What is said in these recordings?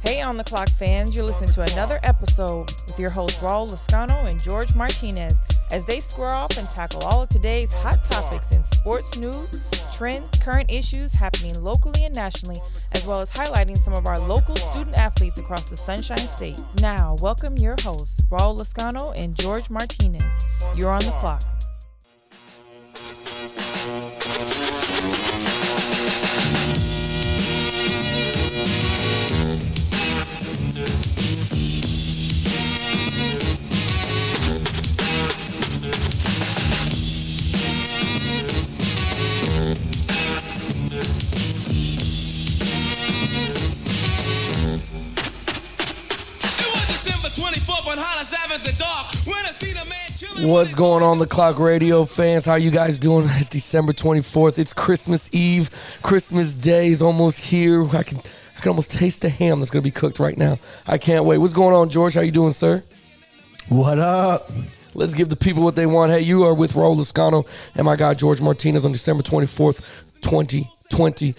Hey On The Clock fans, you're listening to another episode with your hosts Raul Lascano and George Martinez as they square off and tackle all of today's hot topics in sports news, trends, current issues happening locally and nationally, as well as highlighting some of our local student athletes across the Sunshine State. Now, welcome your hosts Raul Lascano and George Martinez. You're on the clock. What's going on, The Clock Radio fans? How you guys doing? It's December 24th. It's Christmas Eve. Christmas Day is almost here. I can almost taste the ham that's going to be cooked right now. I can't wait. What's going on, George? How you doing, sir? What up? Let's give the people what they want. Hey, you are with Raul Lascano and my guy George Martinez on December 24th, 2020.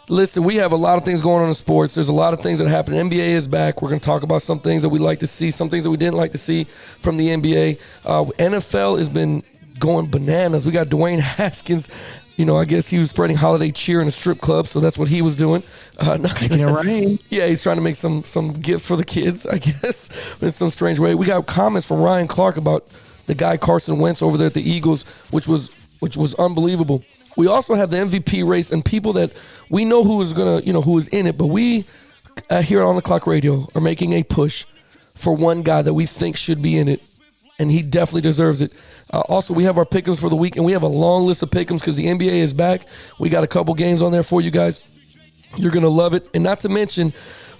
Listen, we have a lot of things going on in sports. There's a lot of things that happen. NBA is back. We're going to talk about some things that we like to see, some things that we didn't like to see from the NBA. NFL has been going bananas. We got Dwayne Haskins. You know, I guess he was spreading holiday cheer in a strip club, so that's what he was doing. Making it rain. Yeah, he's trying to make some gifts for the kids, I guess, in some strange way. We got comments from Ryan Clark about the guy Carson Wentz over there at the Eagles, which was unbelievable. We also have the MVP race and people that we know who is in it, but we here on The Clock Radio are making a push for one guy that we think should be in it, and he definitely deserves it. Also, we have our pick'ems for the week, and we have a long list of pick'ems because the NBA is back. We got a couple games on there for you guys. You're going to love it. And not to mention,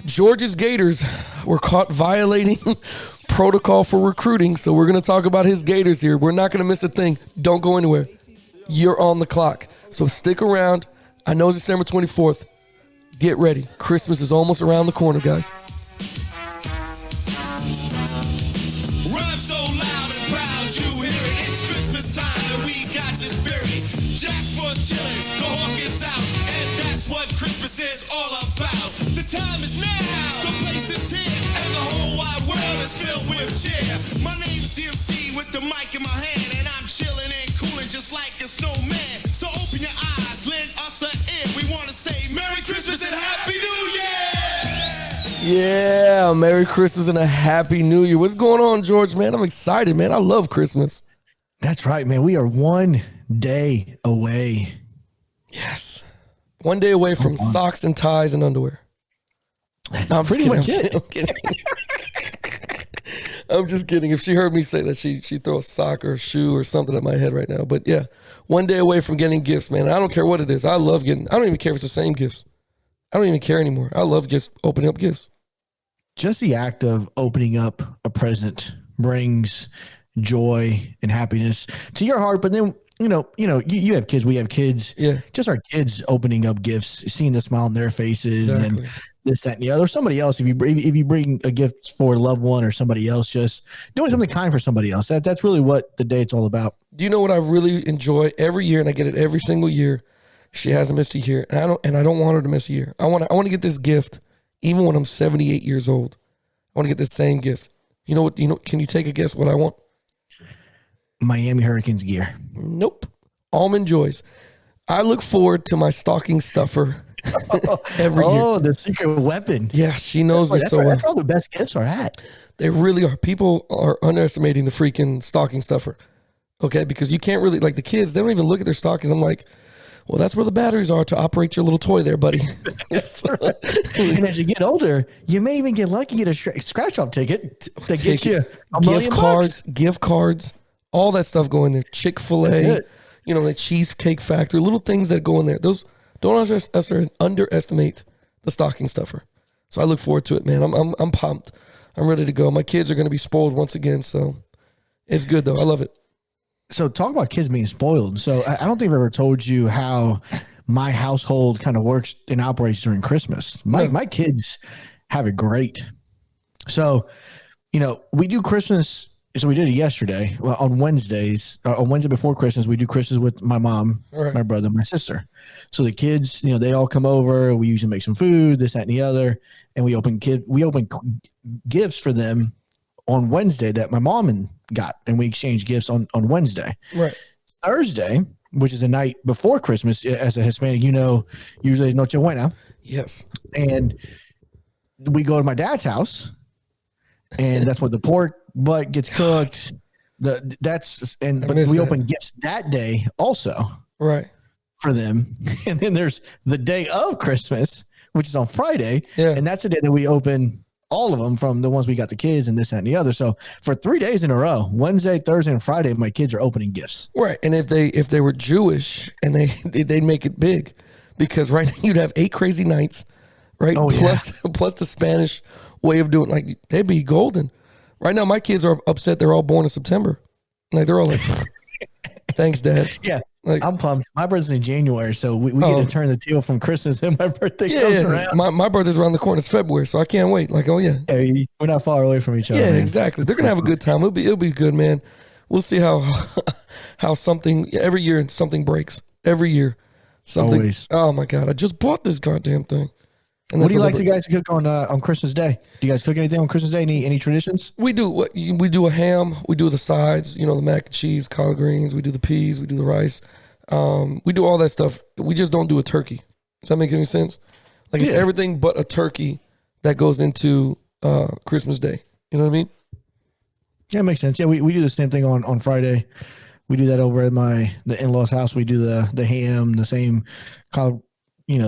Georgia's Gators were caught violating protocol for recruiting, so we're going to talk about his Gators here. We're not going to miss a thing. Don't go anywhere. You're on the clock. So stick around. I know it's December 24th. Get ready. Christmas is almost around the corner, guys. Rhyme so loud and proud, you hear it. It's Christmas time and we got the spirit. Jack Frost chilling, the hawk is out, and that's what Christmas is all about. The time is now, the place is here, and the whole wide world is filled with cheer. My name's DMC with the mic in my hand, and I'm chilling and cooling just like a snowman. So open your eyes, lend us an ear. We want to say Merry Christmas and Happy New Year! Yeah, Merry Christmas and a Happy New Year. What's going on, George, man? I'm excited, man. I love Christmas. That's right, man. We are one day away. Yes. One day away from socks and ties and underwear. No, I'm pretty much it. I'm kidding. I'm just kidding. If she heard me say that, she'd throw a sock or a shoe or something at my head right now. But yeah, one day away from getting gifts, man. I don't care what it is. I love getting. I don't even care if it's the same gifts. I don't even care anymore. I love just opening up gifts. Just the act of opening up a present brings joy and happiness to your heart. But then, you have kids. We have kids. Yeah. Just our kids opening up gifts, seeing the smile on their faces, Exactly. and this, that, and the other. Somebody else, if you bring a gift for a loved one or somebody else, just doing something kind for somebody else. That's really what the day it's all about. Do you know what I really enjoy every year, and I get it every single year? She hasn't missed a year, and I don't want her to miss a year. I want to get this gift, even when I'm 78 years old. I want to get the same gift. You know what? Can you take a guess what I want? Miami Hurricanes gear. Nope. Almond Joys. I look forward to my stocking stuffer every year. Oh, the secret weapon. Yeah, she knows me so well. That's where all the best gifts are at. They really are. People are underestimating the freaking stocking stuffer. Okay, because you can't really, like the kids, they don't even look at their stockings. I'm like, well, that's where the batteries are to operate your little toy there, buddy. And as you get older, you may even get lucky, get a scratch-off ticket that gets you a million bucks. Gift cards, all that stuff go in there. Chick-fil-A, the Cheesecake Factory, little things that go in there. Those don't underestimate the stocking stuffer. So I look forward to it, man. I'm pumped. I'm ready to go. My kids are going to be spoiled once again, so it's good though. I love it. So talk about kids being spoiled. So I don't think I've ever told you how my household kind of works and operates during Christmas. My kids have it great. So, we do Christmas So we did it yesterday. Well, on Wednesdays, on Wednesday before Christmas, we do Christmas with my mom, my brother, my sister. So the kids, they all come over. We usually make some food, this, that, and the other, and we open gifts for them on Wednesday that my mom got, and we exchange gifts on Wednesday. Right. Thursday, which is the night before Christmas, as a Hispanic, usually Noche Buena. Yes. And we go to my dad's house, and that's where the pork butt gets cooked. But we open gifts that day also. Right. For them. And then there's the day of Christmas, which is on Friday. Yeah. And that's the day that we open all of them, from the ones we got the kids and this, that, and the other. So for 3 days in a row, Wednesday, Thursday, and Friday, my kids are opening gifts. Right. And if they were Jewish, and they'd make it big, because right now you'd have 8 crazy nights, right? Oh, plus the Spanish way of doing, like, they'd be golden. Right now my kids are upset they're all born in September. Like, they're all like, thanks, Dad. Yeah. Like, I'm pumped. My birthday's in January, so we get to turn the tail from Christmas, and my birthday comes around. My birthday's around the corner. It's February, so I can't wait. Like, oh yeah. Hey, we're not far away from each other. Yeah, man. exactly. They're gonna have a good time. It'll be good, man. We'll see how something every year something breaks. Every year, something. Always. Oh my God! I just bought this goddamn thing. And What do you like to guys cook on Christmas Day? Do you guys cook anything on Christmas Day? Any traditions? We do a ham. We do the sides. The mac and cheese, collard greens. We do the peas. We do the rice. We do all that stuff. We just don't do a turkey. Does that make any sense? Like, it's everything but a turkey that goes into Christmas Day. You know what I mean? Yeah, it makes sense. Yeah, we do the same thing on Friday. We do that over at the in-laws' house. We do the ham, the same collard,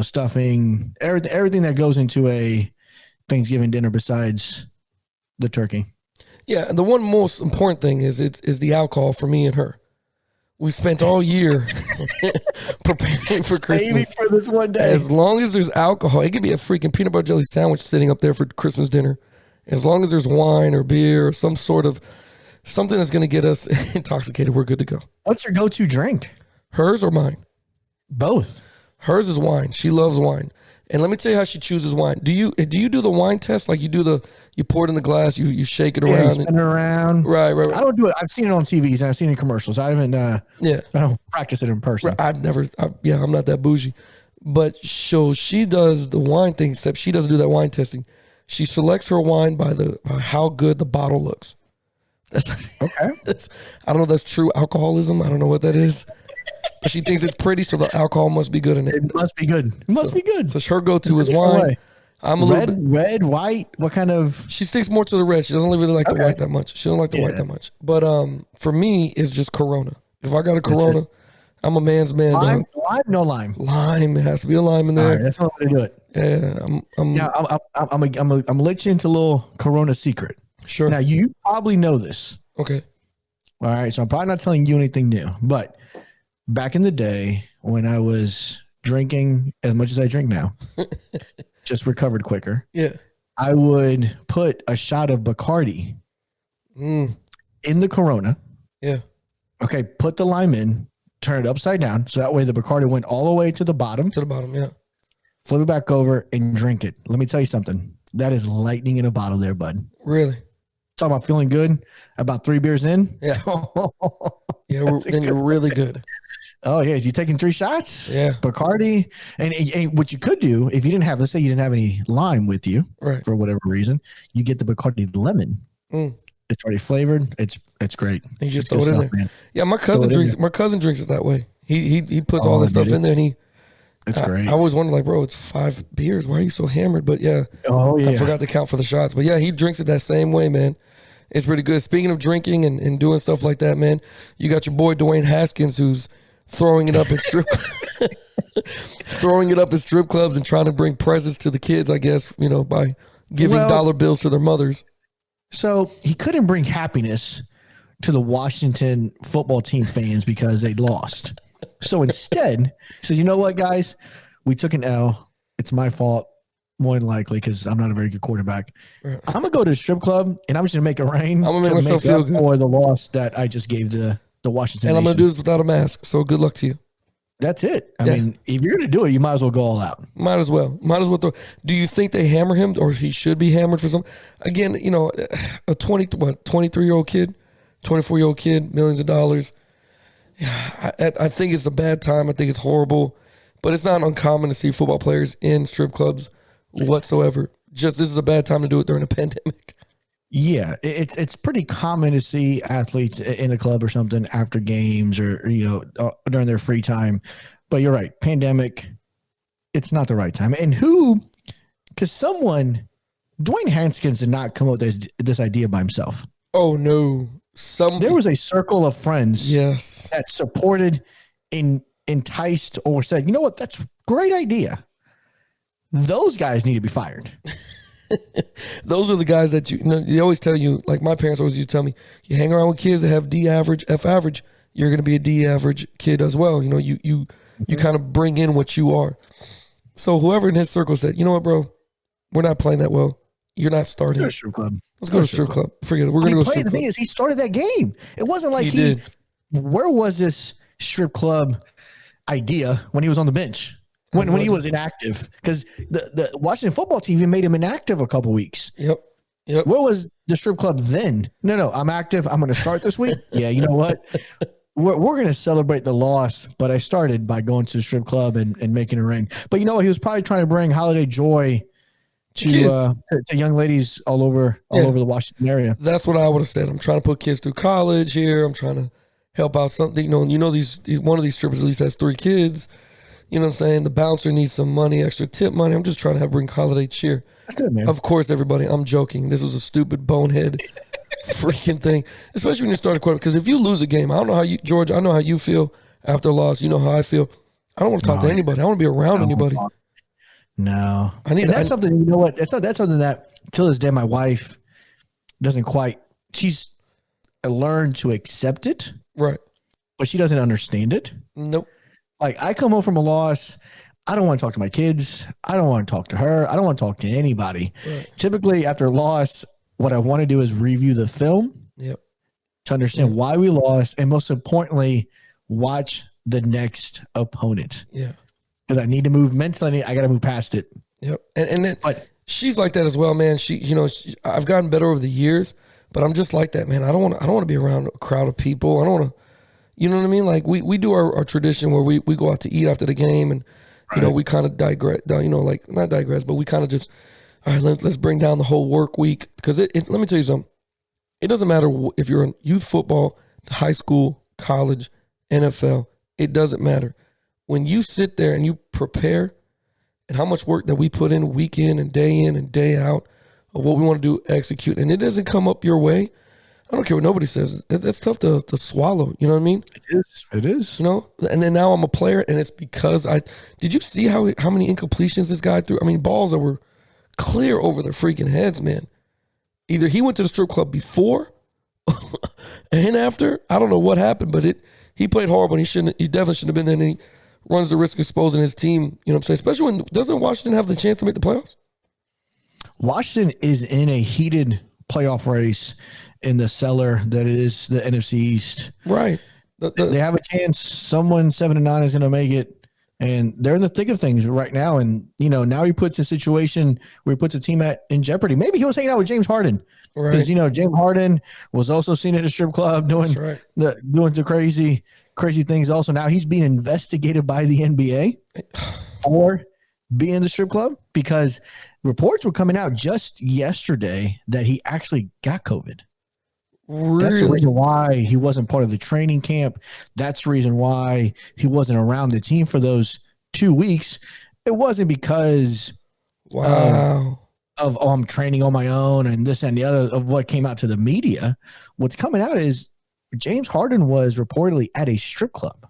stuffing, everything that goes into a Thanksgiving dinner besides the turkey. Yeah, and the one most important thing is the alcohol for me and her. We spent all year preparing for Christmas. For this one day. As long as there's alcohol, it could be a freaking peanut butter jelly sandwich sitting up there for Christmas dinner. As long as there's wine or beer or some sort of something that's going to get us intoxicated, we're good to go. What's your go-to drink? Hers or mine? Both. Hers is wine. She loves wine. And let me tell you how she chooses wine. Do you do the wine test? Like, you pour it in the glass, you shake it around. Spin it around. Right. I don't do it. I've seen it on TVs and I've seen it in commercials. I haven't, I don't practice it in person. Right. I'm not that bougie. But she does the wine thing, except she doesn't do that wine testing. She selects her wine by how good the bottle looks. That's okay. I don't know if that's true alcoholism. I don't know what that is. But she thinks it's pretty, so the alcohol must be good in it. It must be good. It must be good. So her go-to is wine. I'm a red, white. What kind of? She sticks more to the red. She doesn't really like the white that much. She don't like the white that much. But for me, it's just Corona. If I got a Corona, I'm a man's man. Lime, no lime. Lime. It has to be a lime in there. All right, that's how I'm gonna do it. Yeah, I'm let you into a little Corona secret. Sure. Now you probably know this. Okay. All right, so I'm probably not telling you anything new, but back in the day when I was drinking as much as I drink now, just recovered quicker. Yeah. I would put a shot of Bacardi in the Corona. Yeah. Okay, put the lime in, turn it upside down, so that way the Bacardi went all the way to the bottom. To the bottom, yeah. Flip it back over and drink it. Let me tell you something. That is lightning in a bottle there, bud. Really? Talk about feeling good about 3 beers in. Yeah. Yeah, then you're really good. Oh, yeah. You taking 3 shots? Yeah. Bacardi. And what you could do, if you didn't have, let's say you didn't have any lime with you, right, for whatever reason, you get the Bacardi lemon. It's already flavored. It's great. And you just throw it in there. Man. Yeah, my cousin drinks it that way. He puts all this stuff in there, and it's great. I always wonder, like, bro, it's 5 beers. Why are you so hammered? But yeah. Oh, yeah. I forgot to count for the shots. But yeah, he drinks it that same way, man. It's pretty good. Speaking of drinking and doing stuff like that, man, you got your boy Dwayne Haskins, who's throwing it up in strip clubs and trying to bring presents to the kids, I guess, by giving dollar bills to their mothers. So he couldn't bring happiness to the Washington football team fans because they lost. So instead, he says, you know what, guys? We took an L. It's my fault, more than likely, because I'm not a very good quarterback. Right. I'm going to go to a strip club, and I'm just going to make it rain. I'm going to make myself feel good for the loss that I just gave the Washington. And I'm going to do this without a mask, so good luck to you. That's it. I mean, if you're going to do it, you might as well go all out. Might as well. Do you think they hammer him, or he should be hammered for some? Again, a 23-year-old kid, 24-year-old kid, millions of dollars. Yeah, I think it's a bad time. I think it's horrible. But it's not uncommon to see football players in strip clubs whatsoever. Just this is a bad time to do it during a pandemic. Yeah, it's pretty common to see athletes in a club or something after games or during their free time. But you're right, pandemic, it's not the right time. And because Dwayne Haskins did not come up with this idea by himself. Oh no, there was a circle of friends, yes, that supported, enticed, or said, you know what, that's a great idea. Those guys need to be fired. Those are the guys that they always tell you, like my parents always used to tell me, you hang around with kids that have D average, F average, you're going to be a D average kid as well. You kind of bring in what you are. So whoever in his circle said, you know what, bro, we're not playing that well. You're not starting. Let's go to the strip club. Forget it. We're going to go strip club. The thing is, he started that game. It wasn't like did. Where was this strip club idea when he was on the bench? When he was inactive, because the Washington football team even made him inactive a couple weeks. Yep. Where was the strip club then? No, I'm active. I'm going to start this week. Yeah, you know what? We're going to celebrate the loss, but I started by going to the strip club and making it rain. But you know what? He was probably trying to bring holiday joy to young ladies all over the Washington area. That's what I would have said. I'm trying to put kids through college here. I'm trying to help out something. These one of these strippers at least has 3 kids. You know what I'm saying? The bouncer needs some money, extra tip money. I'm just trying to bring holiday cheer. That's good, man. Of course, everybody, I'm joking. This was a stupid bonehead freaking thing, especially when you start a quarter. Because if you lose a game, I don't know how you, George, I know how you feel after a loss. You know how I feel. I don't want to talk to anybody. I don't want to be around anybody. No. That's something, you know what? That's something that, till this day, my wife doesn't quite, she's learned to accept it. Right. But she doesn't understand it. Nope. Like, I come home from a loss. I don't want to talk to my kids. I don't want to talk to her. I don't want to talk to anybody. Right. Typically, after a loss, what I want to do is review the film to understand why we lost, and most importantly, watch the next opponent. Yeah. Because I need to move mentally. I got to move past it. Yep. And then she's like that as well, man. I've gotten better over the years, but I'm just like that, man. I don't want to be around a crowd of people. I don't want to. You know what I mean? Like we do our tradition where we go out to eat after the game, and we kind of digress. Like not digress, but we kind of just, all right, let's bring down the whole work week, because let me tell you something. It doesn't matter if you're in youth football, high school, college, NFL. It doesn't matter. When you sit there and you prepare, and how much work that we put in and day out of what we want to do, execute, and it doesn't come up your way, I don't care what nobody says. That's tough to swallow. You know what I mean? It is. And then now I'm a player, and it's because did you see how many incompletions this guy threw? I mean, balls that were clear over their freaking heads, man. Either he went to the strip club before and after. I don't know what happened, but he played horrible, and he definitely shouldn't have been there, and he runs the risk of exposing his team. You know what I'm saying? Especially when, doesn't Washington have the chance to make the playoffs? Washington is in a heated playoff race in the cellar that is the NFC East. Right. They have a chance. Someone 7-9 is going to make it, and they're in the thick of things right now. And, now he puts a situation where he puts a team in jeopardy. Maybe he was hanging out with James Harden. Right. Because, James Harden was also seen at a strip club doing the crazy things. Also, now he's being investigated by the NBA for being in the strip club, because reports were coming out just yesterday that he actually got COVID. Really? That's the reason why he wasn't part of the training camp. That's the reason why he wasn't around the team for those 2 weeks. It wasn't because I'm training on my own and this and the other of what came out to the media. What's coming out is James Harden was reportedly at a strip club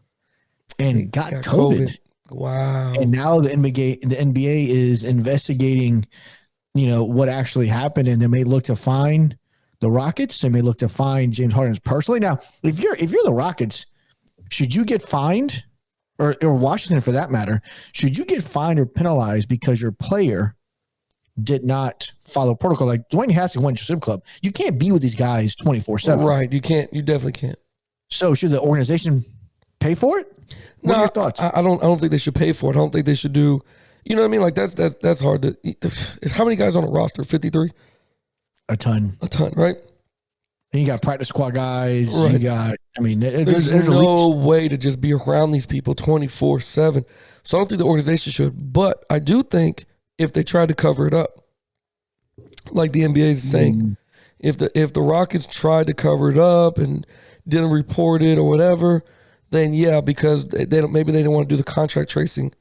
and got COVID. Wow. And now the NBA is investigating, what actually happened, and they may look to find the Rockets. They may look to find James Harden personally. Now, if you're the Rockets, should you get fined, or Washington for that matter, should you get fined or penalized because your player did not follow protocol? Like Dwayne Haskins went to a strip club. You can't be with these guys 24/7. Right. You can't. You definitely can't. So should the organization pay for it? What are your thoughts? I don't think they should pay for it. I don't think they should do. You know what I mean? Like that's hard to. How many guys on a roster? 53. A ton, right? And you got practice squad guys. Right. You got, I mean, there's no way to just be around these people 24/7. So I don't think the organization should. But I do think if they tried to cover it up, like the NBA is saying, if the Rockets tried to cover it up and didn't report it or whatever, then yeah, because they don't, maybe they didn't want to do the contract tracing,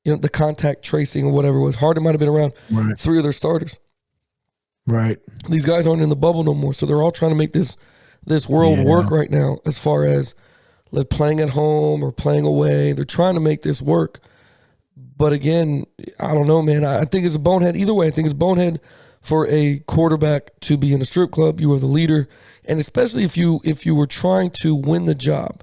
the contact tracing or whatever it was. Harden might have been around 3 of their starters. Right. These guys aren't in the bubble no more, so they're all trying to make this world work right now as far as playing at home or playing away. They're trying to make this work. But again, I don't know, man. I think it's a bonehead either way. I think it's bonehead for a quarterback to be in a strip club. You are the leader, and especially if you were trying to win the job,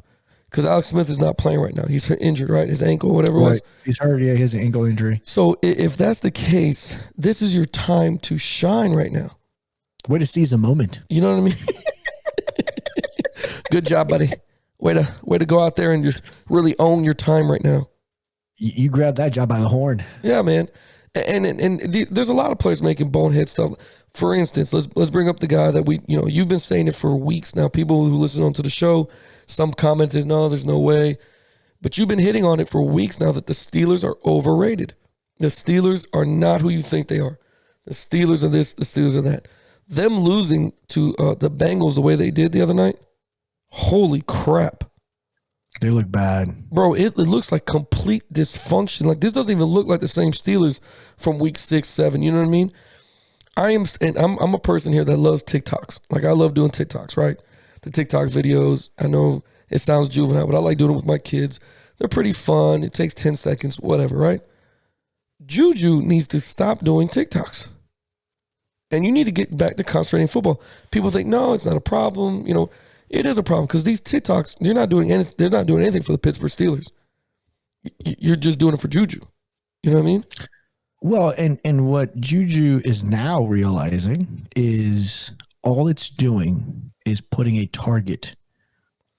because Alex Smith is not playing right now. He's injured, right? His ankle, whatever it was. He's hurt. Yeah, he has an ankle injury. So if that's the case, this is your time to shine right now. Way to seize a moment. You know what I mean? Good job, buddy. Way to go out there and just really own your time right now. You grabbed that job by the horn. Yeah, man. And there's a lot of players making bonehead stuff. For instance, let's bring up the guy that you've been saying it for weeks now. People who listen on to the show, some commented, no, there's no way. But you've been hitting on it for weeks now that the Steelers are overrated. The Steelers are not who you think they are. The Steelers are this, the Steelers are that. Them losing to the Bengals the way they did the other night, holy crap. They look bad. Bro, it looks like complete dysfunction. Like, this doesn't even look like the same Steelers from week 6, 7. You know what I mean? I'm a person here that loves TikToks. Like, I love doing TikToks, right? The TikTok videos. I know it sounds juvenile, but I like doing it with my kids. They're pretty fun. It takes 10 seconds, whatever, right? JuJu needs to stop doing TikToks. And you need to get back to concentrating on football. People think, no, it's not a problem. It is a problem because these TikToks, they're not doing anything for the Pittsburgh Steelers. You're just doing it for JuJu. You know what I mean? Well, and what JuJu is now realizing is all it's doing is putting a target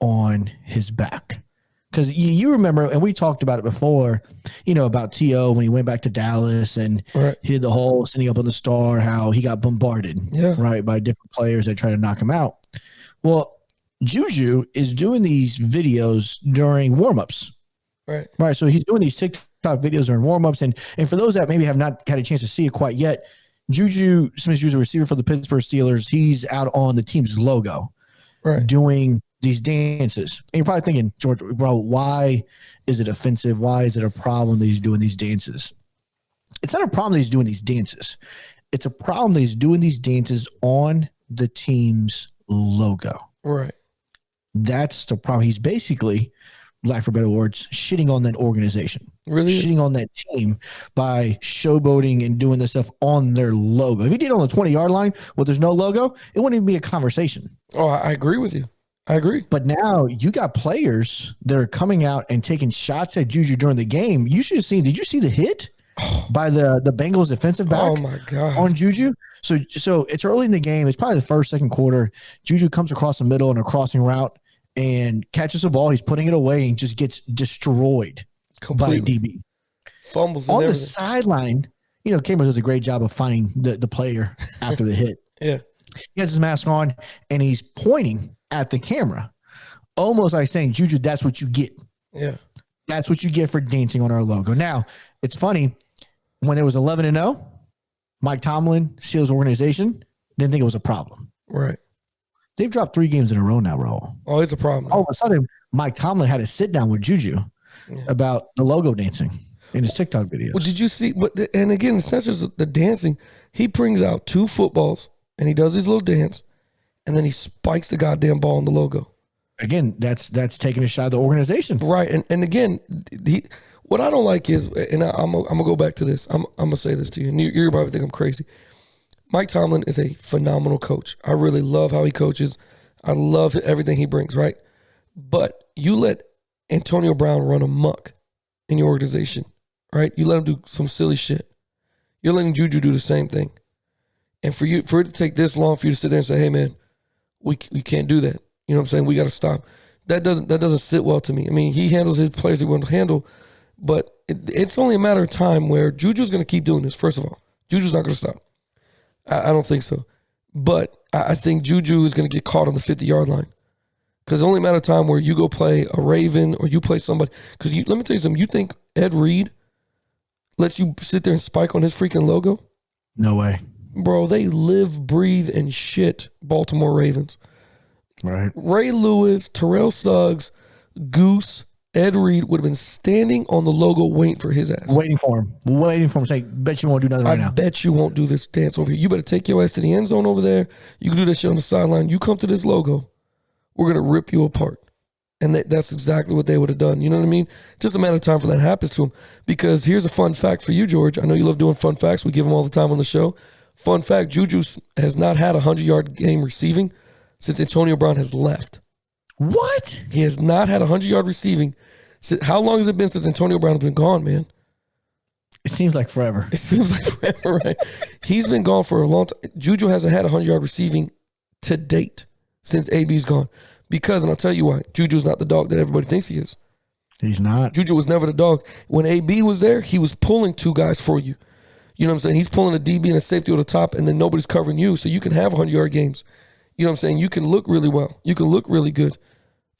on his back. Because you remember, and we talked about it before, about T.O. when he went back to Dallas and hit the hole, sitting up on the star, how he got bombarded, right, by different players that try to knock him out. Well, JuJu is doing these videos during warmups. Right. So he's doing these TikTok videos during warmups. And for those that maybe have not had a chance to see it quite yet, JuJu Smith-Schuster, a receiver for the Pittsburgh Steelers, he's out on the team's logo doing these dances. And you're probably thinking, George, bro, why is it offensive? Why is it a problem that he's doing these dances? It's not a problem that he's doing these dances. It's a problem that he's doing these dances on the team's logo. Right. That's the problem. He's basically, lack for better words, shitting on that organization. Really? Shitting on that team by showboating and doing this stuff on their logo. If he did it on the 20-yard line where there's no logo, it wouldn't even be a conversation. Oh, I agree with you. I agree. But now you got players that are coming out and taking shots at JuJu during the game. You should have seen, did you see the hit by the Bengals defensive back on JuJu? So it's early in the game. It's probably the first, second quarter. JuJu comes across the middle in a crossing route and catches the ball. He's putting it away and just gets destroyed completely by DB. Fumbles on the sideline. Cameron does a great job of finding the player after the hit. Yeah. He has his mask on and he's pointing at the camera, almost like saying, JuJu, that's what you get. Yeah. That's what you get for dancing on our logo. Now, it's funny, when it was 11-0, Mike Tomlin, Steelers organization, didn't think it was a problem. Right. They've dropped 3 games in a row now, Raul. Oh, it's a problem. All of a sudden, Mike Tomlin had to sit down with JuJu about the logo dancing in his TikTok videos. Well, did you see? And again, it's not just the dancing. He brings out 2 footballs and he does his little dance, and then he spikes the goddamn ball on the logo. Again, that's taking a shot at the organization. Right. And again, what I don't like is, and I'm gonna go back to this. I'm gonna say this to you, and you're probably think I'm crazy. Mike Tomlin is a phenomenal coach. I really love how he coaches. I love everything he brings, right? But you let Antonio Brown run amok in your organization, right? You let him do some silly shit. You're letting JuJu do the same thing. And for it to take this long for you to sit there and say, hey, man, we can't do that. You know what I'm saying? We got to stop. That doesn't sit well to me. I mean, he handles his players he wants to handle, but it's only a matter of time where JuJu's going to keep doing this, first of all. JuJu's not going to stop. I don't think so. But I think JuJu is going to get caught on the 50-yard line. Because it's only a matter of time where you go play a Raven or you play somebody. Because let me tell you something. You think Ed Reed lets you sit there and spike on his freaking logo? No way. Bro, they live, breathe, and shit Baltimore Ravens. Right. Ray Lewis, Terrell Suggs, Goose, Ed Reed would have been standing on the logo waiting for his ass. Waiting for him. Say, bet you won't do nothing right now. I bet you won't do this dance over here. You better take your ass to the end zone over there. You can do that shit on the sideline. You come to this logo, we're going to rip you apart. And that's exactly what they would have done. You know what I mean? Just a matter of time for that happens to them. Because here's a fun fact for you, George. I know you love doing fun facts. We give them all the time on the show. Fun fact, JuJu has not had a 100-yard game receiving since Antonio Brown has left. What? He has not had a 100-yard receiving. How long has it been since Antonio Brown has been gone, man? It seems like forever. It seems like forever, right? He's been gone for a long time. JuJu hasn't had a 100-yard receiving to date since AB's gone. Because, and I'll tell you why, JuJu's not the dog that everybody thinks he is. He's not. JuJu was never the dog. When AB was there, he was pulling two guys for you. You know what I'm saying? He's pulling a DB and a safety over the top, and then nobody's covering you, so you can have 100-yard games. You know what I'm saying? You can look really well. You can look really good.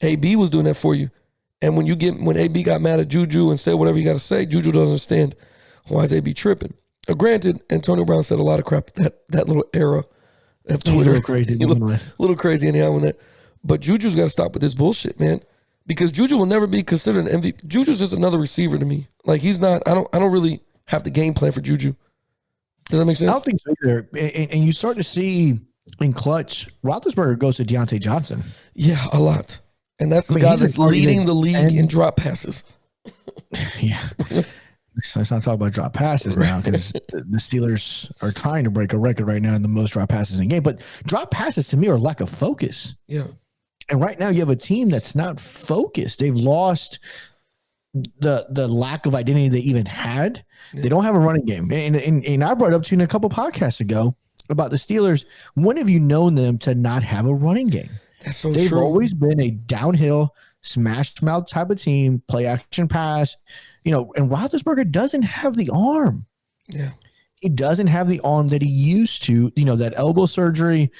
AB was doing that for you. And when AB got mad at JuJu and said whatever you got to say, JuJu doesn't understand why is AB tripping. Granted, Antonio Brown said a lot of crap that little era of Twitter. He's a little crazy. little crazy anyhow with that. But JuJu's got to stop with this bullshit, man. Because JuJu will never be considered an MVP. JuJu's just another receiver to me. Like, he's not. I don't really have the game plan for JuJu. Does that make sense? I don't think so either. And you start to see in clutch, Roethlisberger goes to Deontay Johnson. Yeah, a lot. And that's the guy that's leading the league in drop passes. Yeah. Let's not talk about drop passes now, because the Steelers are trying to break a record right now in the most drop passes in a game. But drop passes to me are lack of focus. Yeah. And right now you have a team that's not focused. They've lost the lack of identity they even had. Yeah. They don't have a running game. And I brought up to you in a couple podcasts ago about the Steelers. When have you known them to not have a running game? That's so They've true. always been a downhill, smash mouth type of team, play action pass. You know, and Roethlisberger doesn't have the arm. Yeah. He doesn't have the arm that he used to. You know, that elbow surgery.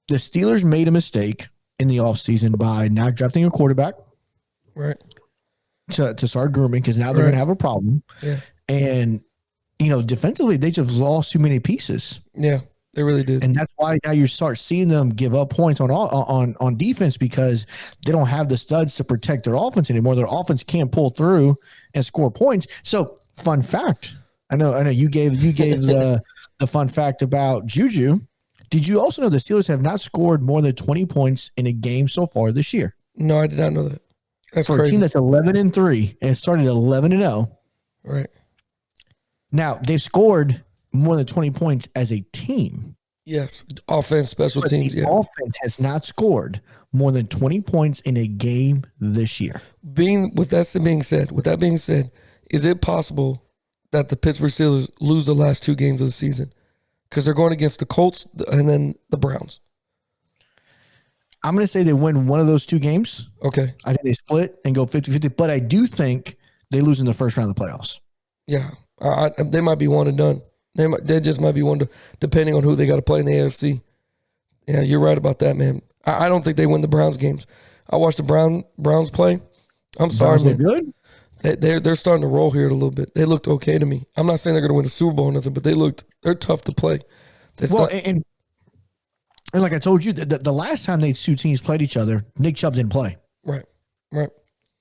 The Steelers made a mistake in the offseason by not drafting a quarterback. Right. To start grooming, because now they're going to have a problem. Yeah. And, you know, defensively, they just lost too many pieces. Yeah, they really did. And that's why now you start seeing them give up points on defense, because they don't have the studs to protect their offense anymore. Their offense can't pull through and score points. So, fun fact. I know you gave the fun fact about JuJu. Did you also know the Steelers have not scored more than 20 points in a game so far this year? No, I did not know that. That's for crazy. A team that's 11-3 and started 11-0. Right. Now, they've scored more than 20 points as a team. Yes. Offense, special teams. The offense has not scored more than 20 points in a game this year. With that being said, is it possible that the Pittsburgh Steelers lose the last two games of the season? Because they're going against the Colts and then the Browns. I'm going to say they win one of those two games. Okay. I think they split and go 50-50, but I do think they lose in the first round of the playoffs. Yeah. They might be one and done. They just might be one, depending on who they got to play in the AFC. Yeah, you're right about that, man. I don't think they win the Browns games. I watched the Browns play. I'm sorry, man. Good? They're starting to roll here a little bit. They looked okay to me. I'm not saying they're going to win a Super Bowl or nothing, but they're tough to play. And like I told you, the last time these two teams played each other, Nick Chubb didn't play. Right.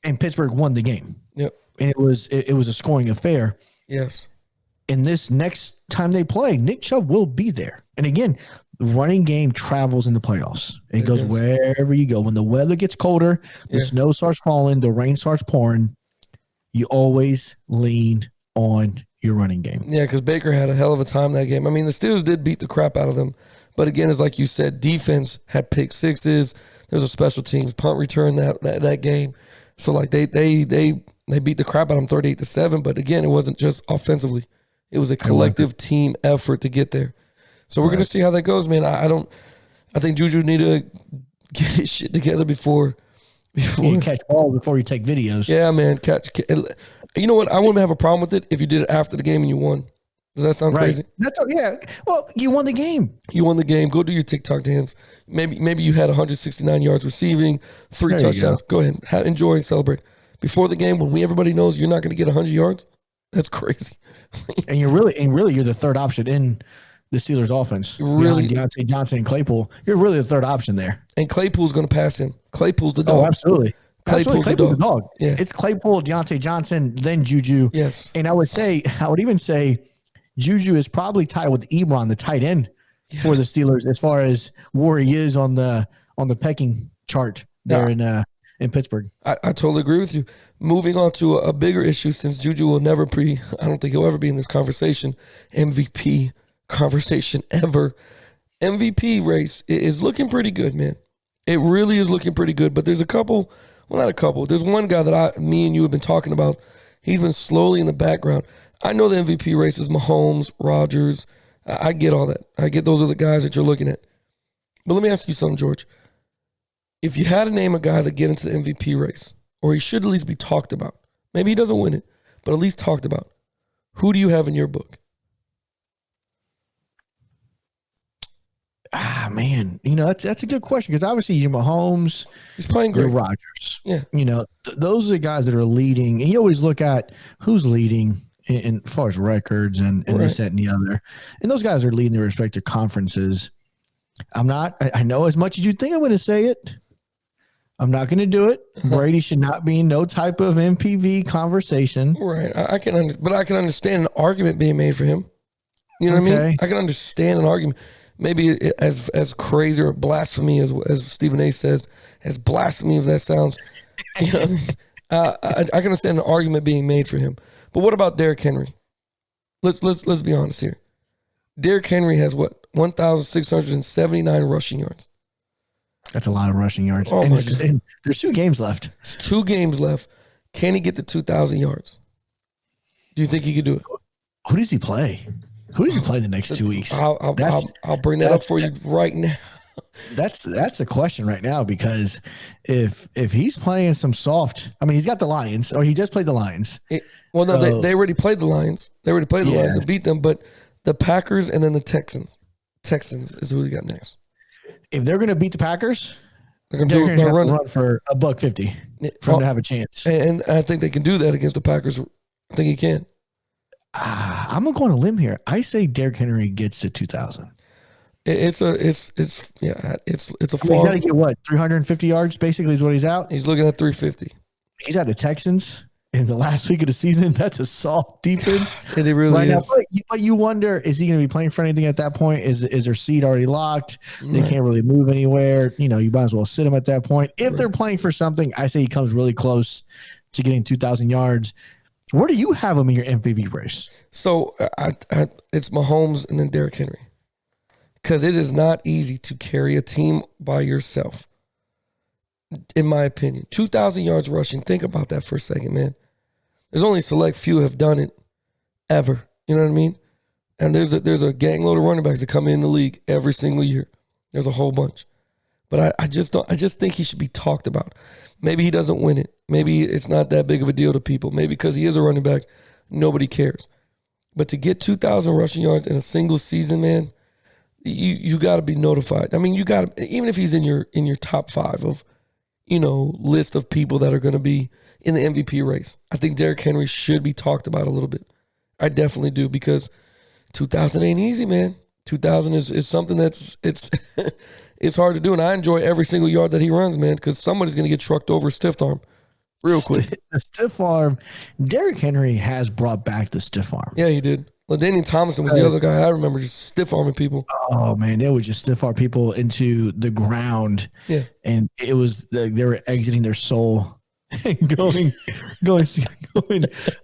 And Pittsburgh won the game. Yep. And it was a scoring affair. Yes. And this next time they play, Nick Chubb will be there. And again, the running game travels in the playoffs. It goes wherever you go. When the weather gets colder, the snow starts falling, the rain starts pouring, you always lean on your running game. Yeah, because Baker had a hell of a time that game. I mean, the Steelers did beat the crap out of them. But again, it's like you said, defense had pick sixes. There's a special teams punt return that game. So like they beat the crap out of them 38-7. But again, it wasn't just offensively. It was a collective team effort to get there. So we're going to see how that goes, man. I think JuJu need to get his shit together before you catch ball before you take videos. Yeah, man. You know what? I wouldn't have a problem with it if you did it after the game and you won. Does that sound crazy? That's yeah. Well, you won the game. You won the game. Go do your TikTok dance. Maybe you had 169 yards receiving, 3 touchdowns. Go ahead, enjoy and celebrate. Before the game, when everybody knows you're not going to get 100 yards, that's crazy. And you're the third option in the Steelers offense. Really, Deontay Johnson and Claypool. You're really the third option there. And Claypool's going to pass him. Claypool's the dog. Oh, absolutely. Claypool's the dog. Yeah. It's Claypool, Deontay Johnson, then JuJu. Yes. And I would even say JuJu is probably tied with Ebron, the tight end for the Steelers, as far as where he is on the pecking chart there in Pittsburgh. I totally agree with you. Moving on to a bigger issue, since JuJu will never I don't think he'll ever be in this conversation, MVP conversation ever. MVP race is looking pretty good, man. It really is looking pretty good, but there's a couple, well, not a couple. There's one guy that me and you have been talking about. He's been slowly in the background. I know the MVP race is Mahomes, Rodgers. I get all that. I get those are the guys that you're looking at. But let me ask you something, George. If you had to name a guy that get into the MVP race, or he should at least be talked about, maybe he doesn't win it, but at least talked about, who do you have in your book? Man, that's a good question, because obviously Mahomes, he's playing great. Rodgers, yeah, those are the guys that are leading, and you always look at who's leading in as far as records and this, that, and the other, and those guys are leading their respective conferences. I know as much as you think I'm going to say it, I'm not going to do it. Brady should not be in no type of MPV conversation. Right, I can understand an argument being made for him. You know what I mean? I can understand an argument. Maybe as crazy or blasphemy as Stephen A. says, as blasphemy as that sounds, I can understand an argument being made for him. But what about Derrick Henry? Let's be honest here. Derrick Henry has 1,679 rushing yards. That's a lot of rushing yards. Oh, and there's 2 games left. There's 2 games left. Can he get to 2,000 yards? Do you think he could do it? Who does he play? Who does he play the next 2 weeks? I'll bring that up for you right now. That's a question right now, because if he's playing some soft, I mean, he's got the Lions, or he just played the Lions. No, they already played the Lions. They already played the Lions and beat them, but the Packers and then the Texans. Texans is who we got next. If they're going to beat the Packers, they're going to run for $150 for them to have a chance. And I think they can do that against the Packers. I think he can. I'm going to go on a limb here. I say Derrick Henry gets to 2,000. It's a fall. He's got to get what, 350 yards basically is what he's out. He's looking at 350. He's at the Texans in the last week of the season. That's a soft defense. And it really is. Now, but you wonder, is he going to be playing for anything at that point? Is their seat already locked? They can't really move anywhere. You might as well sit him at that point. If they're playing for something, I say he comes really close to getting 2,000 yards. Where do you have him in your MVP race? So it's Mahomes and then Derrick Henry. Because it is not easy to carry a team by yourself, in my opinion. 2,000 yards rushing. Think about that for a second, man. There's only select few have done it ever. You know what I mean? And there's a gang load of running backs that come in the league every single year. There's a whole bunch. But I just think he should be talked about. Maybe he doesn't win it. Maybe it's not that big of a deal to people. Maybe because he is a running back, nobody cares. But to get 2,000 rushing yards in a single season, man, you got to be notified. I mean, you got to, even if he's in your top 5 of, list of people that are going to be in the MVP race. I think Derrick Henry should be talked about a little bit. I definitely do, because 2,000 ain't easy, man. 2,000 is something it's hard to do, and I enjoy every single yard that he runs, man, because somebody's going to get trucked over a stiff arm real quick. The stiff arm. Derrick Henry has brought back the stiff arm. Yeah, he did. LaDainian Tomlinson was the other guy I remember just stiff arming people. Oh man, they would just stiff arm people into the ground. Yeah, and it was they were exiting their soul and going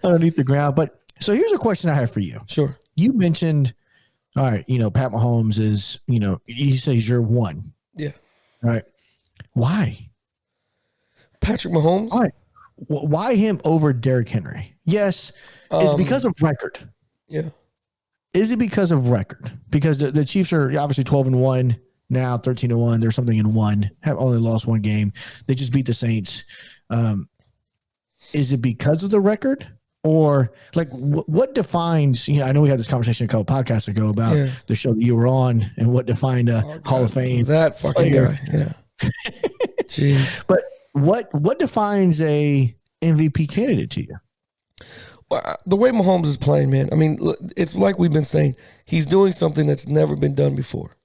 underneath the ground. But so here's a question I have for you. Sure. You mentioned, all right, Pat Mahomes is, he says you're 1. Yeah. All right. Why? Patrick Mahomes? Why him over Derrick Henry? Yes. Is it because of record? Yeah. Is it because of record? Because the Chiefs are obviously 12-1 now, 13-1. There's something in 1. Have only lost 1 game. They just beat the Saints. Is it because of the record, Or like what defines, I know we had this conversation a couple podcasts ago about the show that you were on and what defined a Hall of Fame. That fucking guy. Yeah. Jeez. But what defines a MVP candidate to you? Well, the way Mahomes is playing, man, I mean, it's like we've been saying, he's doing something that's never been done before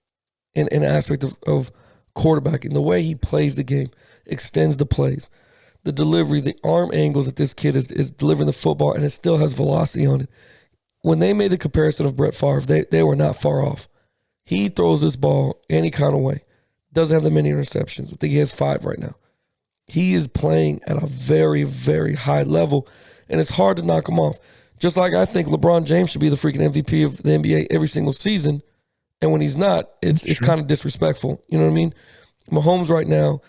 in an aspect of quarterbacking. The way he plays the game, extends the plays, the delivery, the arm angles that this kid is delivering the football, and it still has velocity on it. When they made the comparison of Brett Favre, they were not far off. He throws this ball any kind of way. Doesn't have that many interceptions. I think he has 5 right now. He is playing at a very, very high level, and it's hard to knock him off. Just like I think LeBron James should be the freaking MVP of the NBA every single season, and when he's not, it's kind of disrespectful. You know what I mean? Mahomes right now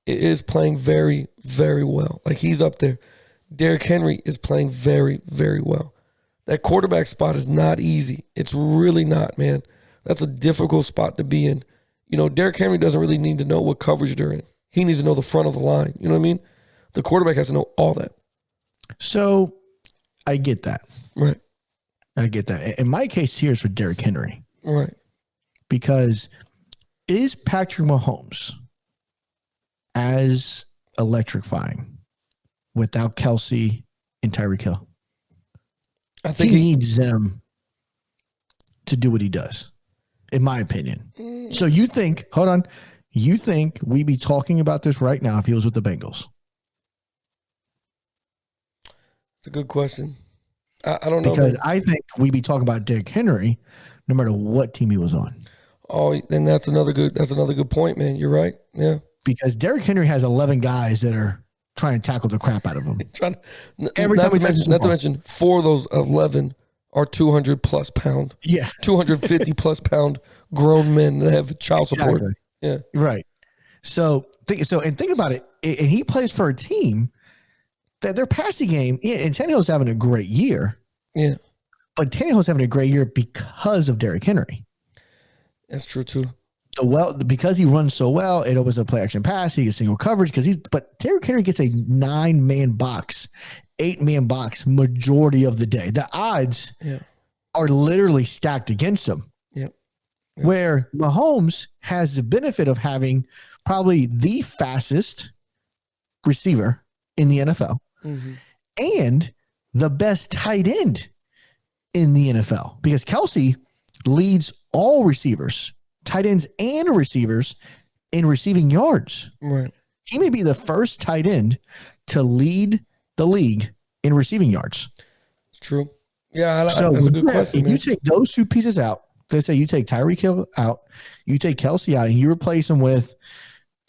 is playing very, very well. Like, he's up there. Derrick Henry is playing very, very well. That quarterback spot is not easy. It's really not, man. That's a difficult spot to be in. Derrick Henry doesn't really need to know what coverage they're in. He needs to know the front of the line. You know what I mean? The quarterback has to know all that. So I get that. Right. I get that. In my case here is for Derrick Henry. Right. Because is Patrick Mahomes as electrifying without Kelsey and Tyreek Hill? I think he needs them to do what he does, in my opinion. So you think we'd be talking about this right now if he was with the Bengals? It's a good question. I don't know. Because I think we'd be talking about Derrick Henry no matter what team he was on. Oh, then that's another good point, man. You're right. Yeah. Because Derrick Henry has 11 guys that are trying to tackle the crap out of him. Not to mention 4 of those 11 are 200 plus pound. Yeah. 250 plus pound grown men that have child support. Yeah. Right. So think about it. And he plays for a team that their passing game, and Tannehill's having a great year. Yeah. But Tannehill's having a great year because of Derrick Henry. That's true too. Because he runs so well, it opens up play action pass. He gets single coverage but Derrick Henry gets a 9-man box, 8-man box majority of the day. The odds are literally stacked against him. Yep. Where Mahomes has the benefit of having probably the fastest receiver in the NFL and the best tight end in the NFL, because Kelsey leads all receivers, tight ends and receivers, in receiving yards. Right. He may be the first tight end to lead the league in receiving yards. It's true. Yeah, that's a good question. If you take those 2 pieces out, let's say you take Tyreek Hill out, you take Kelsey out, and you replace him with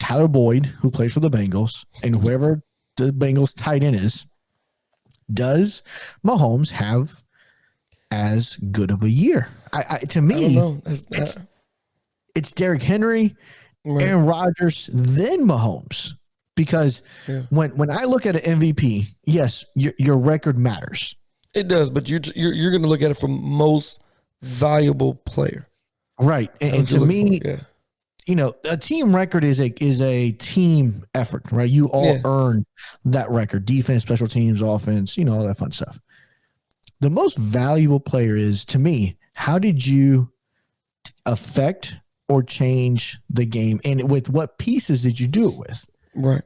Tyler Boyd, who plays for the Bengals, and whoever the Bengals tight end is, does Mahomes have as good of a year? To me, it's Derrick Henry, Aaron Rodgers, then Mahomes. Because when I look at an MVP, yes, your record matters. It does, but you're going to look at it from most valuable player, right? And to me, a team record is a team effort, right? You all earn that record: defense, special teams, offense, all that fun stuff. The most valuable player is, to me, how did you affect or change the game, and with what pieces did you do it with? Right.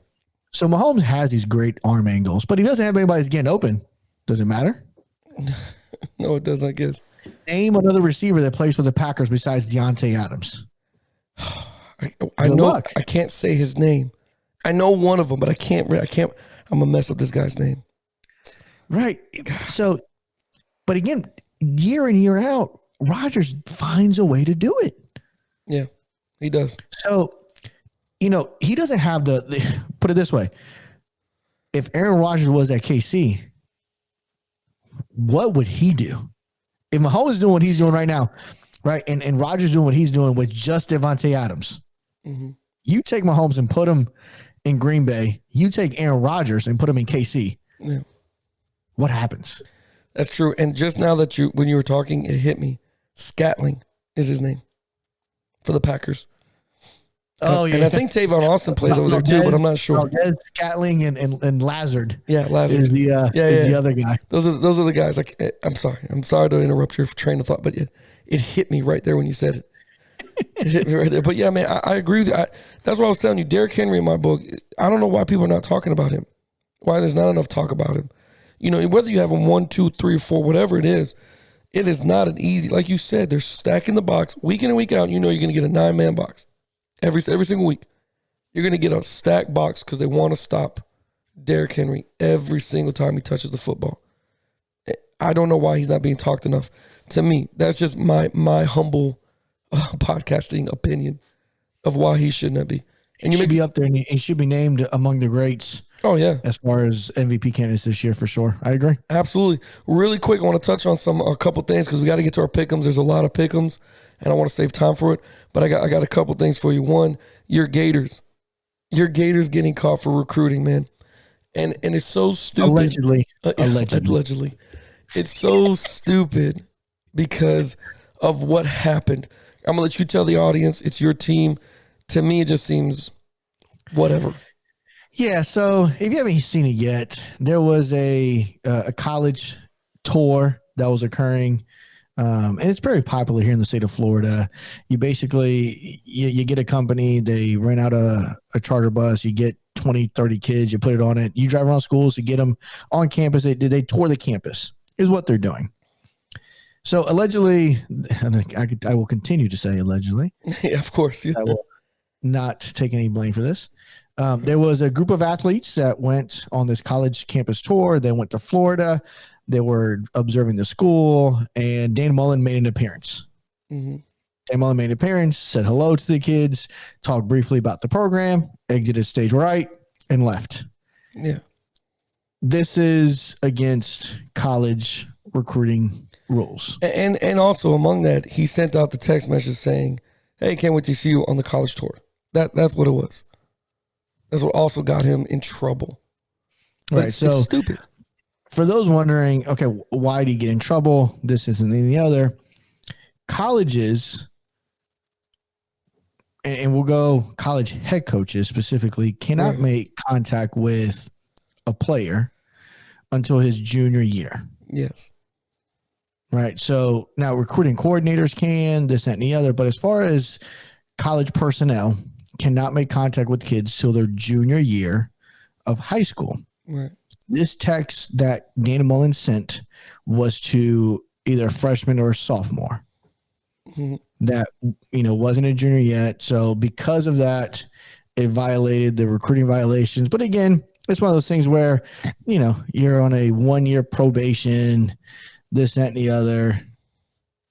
So Mahomes has these great arm angles, but he doesn't have anybody that's getting open. Does it matter? No, it doesn't, I guess. Name another receiver that plays for the Packers besides Deontay Adams. I know. I can't say his name. I know one of them, but I can't. I'm gonna mess up this guy's name. Right. So, but again, year in, year out, Rodgers finds a way to do it. Yeah, he does. So, he doesn't have the put it this way. If Aaron Rodgers was at KC, what would he do? If Mahomes is doing what he's doing right now, right, and Rodgers doing what he's doing with just Devontae Adams, you take Mahomes and put him in Green Bay. You take Aaron Rodgers and put him in KC. Yeah. What happens? That's true. And just now that when you were talking, it hit me. Scatling is his name for the Packers. Oh, yeah. And I think Tavon Austin plays over there too, but I'm not sure. Valdez, Scatling, and Lazard. Yeah, Lazard is the other guy. Those are the guys. I'm sorry to interrupt your train of thought, but it hit me right there when you said it. It hit me right there. But yeah, man, I agree with you. That's what I was telling you. Derrick Henry in my book, I don't know why people are not talking about him. Why there's not enough talk about him. You know, whether you have him 1, 2, 3, or 4, whatever it is not an easy, like you said, they're stacking the box week in and week out. You know you're going to get a 9-man box every single week. You're going to get a stacked box because they want to stop Derrick Henry every single time he touches the football. I don't know why he's not being talked enough. To me, that's just my humble podcasting opinion of why he should not be. And he should be up there, and he should be named among the greats. Oh, yeah. As far as MVP candidates this year, for sure. I agree. Absolutely. Really quick, I want to touch on a couple things because we got to get to our pick'ems. There's a lot of pick'ems, and I want to save time for it. But I got a couple things for you. One, your Gators. Your Gators getting caught for recruiting, man. And it's so stupid. Allegedly. It's so stupid because of what happened. I'm going to let you tell the audience. It's your team. To me, it just seems whatever. Yeah, so if you haven't seen it yet, there was a college tour that was occurring, and it's very popular here in the state of Florida. You basically, you get a company, they rent out a charter bus, you get 20, 30 kids, you put it on it, you drive around schools to get them on campus. They tour the campus is what they're doing. So allegedly, and I will continue to say allegedly. Yeah, of course. Yeah. I will not take any blame for this. There was a group of athletes that went on this college campus tour. They went to Florida. They were observing the school, and Dan Mullen made an appearance. Mm-hmm. Dan Mullen made an appearance, said hello to the kids, talked briefly about the program, exited stage right, and left. Yeah. This is against college recruiting rules. And also among that, he sent out the text message saying, hey, can't wait to see you on the college tour. That's what it was. That's what also got him in trouble. But right. So it's stupid. For those wondering, okay, why do you get in trouble? This isn't the other. Colleges, and we'll go college head coaches specifically, cannot make contact with a player until his junior year. Yes. Right. So now recruiting coordinators can, this, that, and the other. But as far as college personnel, cannot make contact with kids till their junior year of high school. Right. This text that Dana Mullen sent was to either a freshman or a sophomore that, wasn't a junior yet. So because of that, it violated the recruiting violations. But again, it's one of those things where, you're on a 1-year probation, this, that, and the other.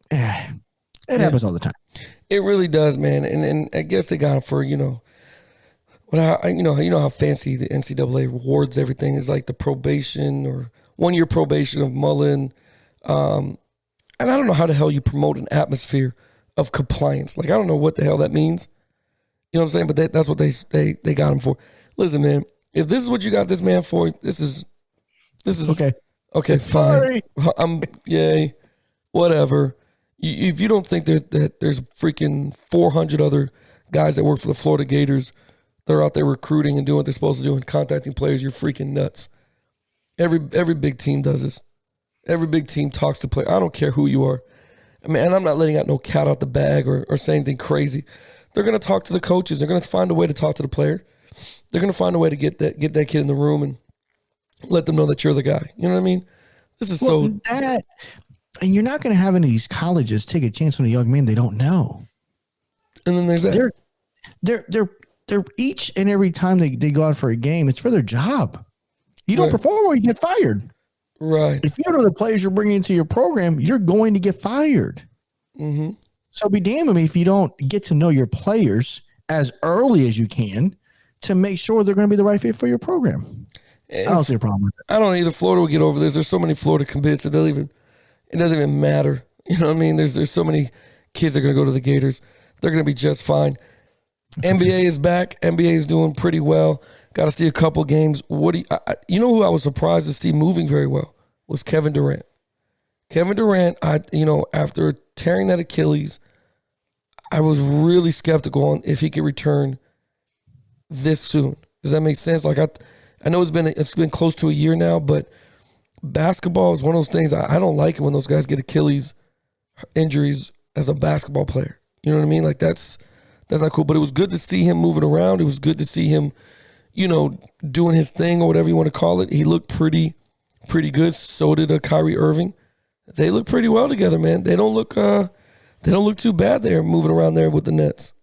It happens all the time. It really does, man. And I guess they got him for, how fancy the NCAA rewards everything is, like the probation or 1-year probation of Mullen. And I don't know how the hell you promote an atmosphere of compliance. Like, I don't know what the hell that means. You know what I'm saying? But that's what they got him for. Listen, man, if this is what you got this man for, this is okay. Okay, fine. Yay, whatever. If you don't think that there's freaking 400 other guys that work for the Florida Gators that are out there recruiting and doing what they're supposed to do and contacting players, you're freaking nuts. Every big team does this. Every big team talks to players. I don't care who you are. I mean, and I'm not letting out no cat out the bag or say anything crazy. They're going to talk to the coaches. They're going to find a way to talk to the player. They're going to find a way to get that kid in the room and let them know that you're the guy. You know what I mean? This is and you're not going to have any of these colleges take a chance on a young man they don't know. And then there's that. They're each and every time they go out for a game, it's for their job. You don't perform or you get fired. Right. If you don't know the players you're bringing into your program, you're going to get fired. Mm-hmm. So be damned with me if you don't get to know your players as early as you can to make sure they're going to be the right fit for your program. And I don't see a problem with it. I don't either. Florida will get over this. There's so many Florida commits that it doesn't even matter. You know what I mean? There's so many kids that are going to go to the Gators. They're going to be just fine. NBA is back. NBA is doing pretty well. Got to see a couple games. You know who I was surprised to see moving very well was Kevin Durant. Kevin Durant, after tearing that Achilles, I was really skeptical on if he could return this soon. Does that make sense? Like I know it's been close to a year now, but basketball is one of those things I don't like it when those guys get Achilles injuries as a basketball player. You know what I mean? Like that's not cool. But it was good to see him moving around. It was good to see him, doing his thing or whatever you want to call it. He looked pretty good. So did Kyrie Irving. They look pretty well together, man. They don't look too bad there moving around there with the Nets.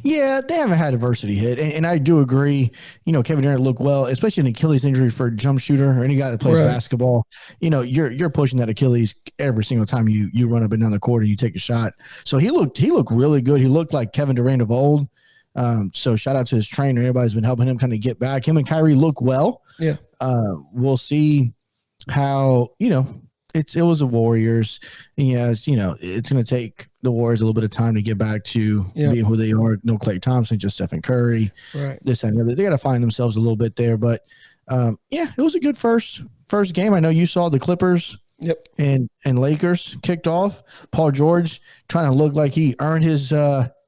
Yeah, they haven't had adversity hit, and I do agree. Kevin Durant looked well, especially an Achilles injury for a jump shooter or any guy that plays basketball. You're pushing that Achilles every single time you run up and down the court and you take a shot. So he looked really good. He looked like Kevin Durant of old. So shout out to his trainer. Everybody's been helping him kind of get back. Him and Kyrie look well. Yeah. We'll see how it was the Warriors. It's going to take the Warriors a little bit of time to get back to being who they are. No Klay Thompson, just Stephen Curry. Right. This and the other. They got to find themselves a little bit there. But, it was a good first game. I know you saw the Clippers and Lakers kicked off. Paul George trying to look like he earned his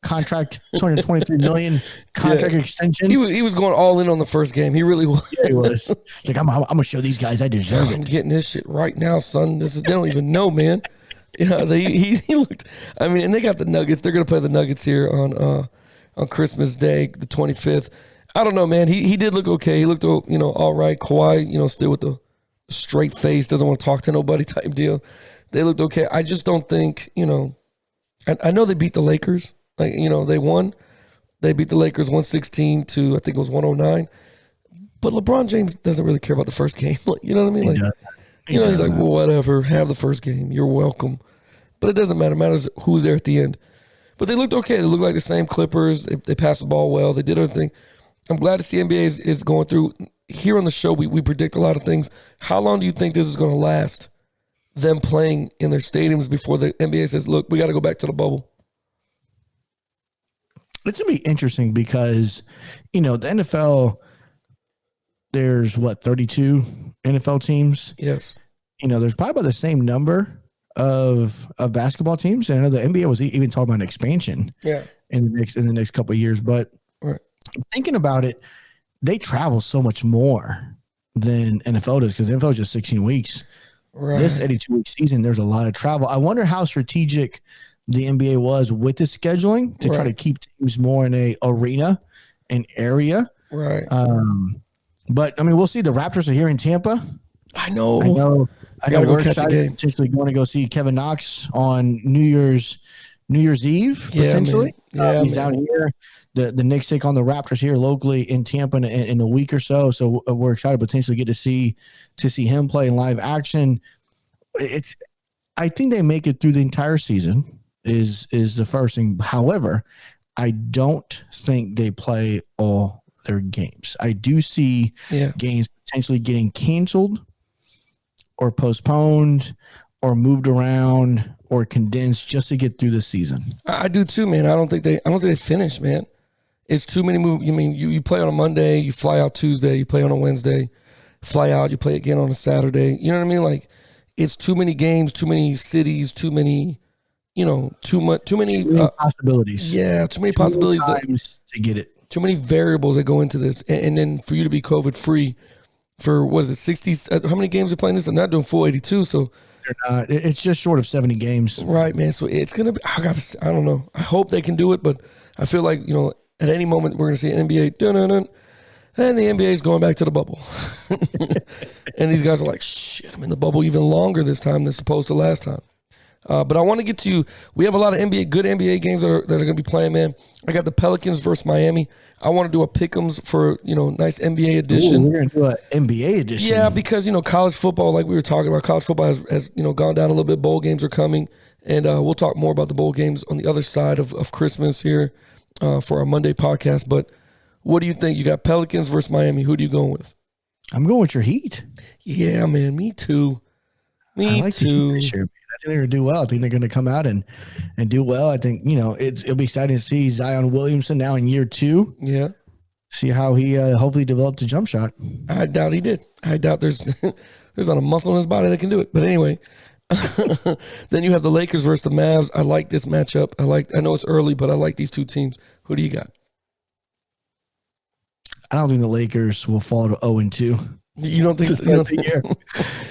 contract, $223 million contract extension. He was going all in on the first game. He really was. Yeah, he was. It's like, I'm going to show these guys I deserve it. I'm getting this shit right now, son. They don't even know, man. Yeah, he looked. I mean, and they got the Nuggets. They're going to play the Nuggets here on Christmas Day, the 25th. I don't know, man. He did look okay. He looked, all right. Kawhi, still with the straight face, doesn't want to talk to nobody type deal. They looked okay. I just don't think, I know they beat the Lakers. Like, they won. They beat the Lakers 116 to, I think it was 109. But LeBron James doesn't really care about the first game. You know what I mean? Like, he's like, well, whatever. Have the first game. You're welcome. But it doesn't matter. It matters who's there at the end. But they looked okay. They looked like the same Clippers. They passed the ball well. They did everything. I'm glad to see NBA is going through. Here on the show, we predict a lot of things. How long do you think this is going to last, them playing in their stadiums before the NBA says, look, we got to go back to the bubble? It's going to be interesting because, the NFL, there's 32 NFL teams. Yes. There's probably about the same number of basketball teams. And I know the NBA was even talking about an expansion in the next couple of years. But thinking about it, they travel so much more than NFL does because NFL is just 16 weeks. Right. This 82-week season, there's a lot of travel. I wonder how strategic the NBA was with the scheduling to try to keep teams more in a arena, an area. Right. But I mean, we'll see. The Raptors are here in Tampa. I know. We're excited. Potentially going to go see Kevin Knox on New Year's Eve. Potentially, he's out here. The Knicks take on the Raptors here locally in Tampa in a week or so. So we're excited to potentially get to see him play in live action. I think they make it through the entire season. Is the first thing. However, I don't think they play all their games. I do see games potentially getting canceled or postponed or moved around or condensed just to get through the season. I do too, man. I don't think they finish, man. It's too many moves. You mean you play on a Monday, you fly out Tuesday, you play on a Wednesday, fly out, you play again on a Saturday. You know what I mean? Like, it's too many games, too many cities, too many possibilities. Yeah, too many possibilities to get it. Too many variables that go into this, and then for you to be COVID free for 60? How many games are playing this? I'm not doing full 82, so they're not. It's just short of 70 games, right, man? So it's gonna be. I don't know. I hope they can do it, but I feel like at any moment we're gonna see an NBA dun-dun-dun, and the NBA is going back to the bubble, and these guys are like, shit, I'm in the bubble even longer this time than supposed to last time. But I want to get to, we have a lot of good NBA games that are going to be playing, man. I got the Pelicans versus Miami. I want to do a pick'ems for, nice NBA edition. Ooh, we're going to do an NBA edition. Yeah, because, college football, like we were talking about, college football has gone down a little bit. Bowl games are coming, and we'll talk more about the bowl games on the other side of Christmas here for our Monday podcast. But what do you think? You got Pelicans versus Miami. Who do you going with? I'm going with your Heat. Yeah, man, me too. Me too. I think they're going to do well. I think they're going to come out and do well. I think, it'll be exciting to see Zion Williamson now in year 2. Yeah. See how he hopefully developed a jump shot. I doubt he did. I doubt there's not a muscle in his body that can do it. But anyway, Then you have the Lakers versus the Mavs. I like this matchup. I know it's early, but I like these two teams. Who do you got? I don't think the Lakers will fall to 0-2. You don't think so? You don't think?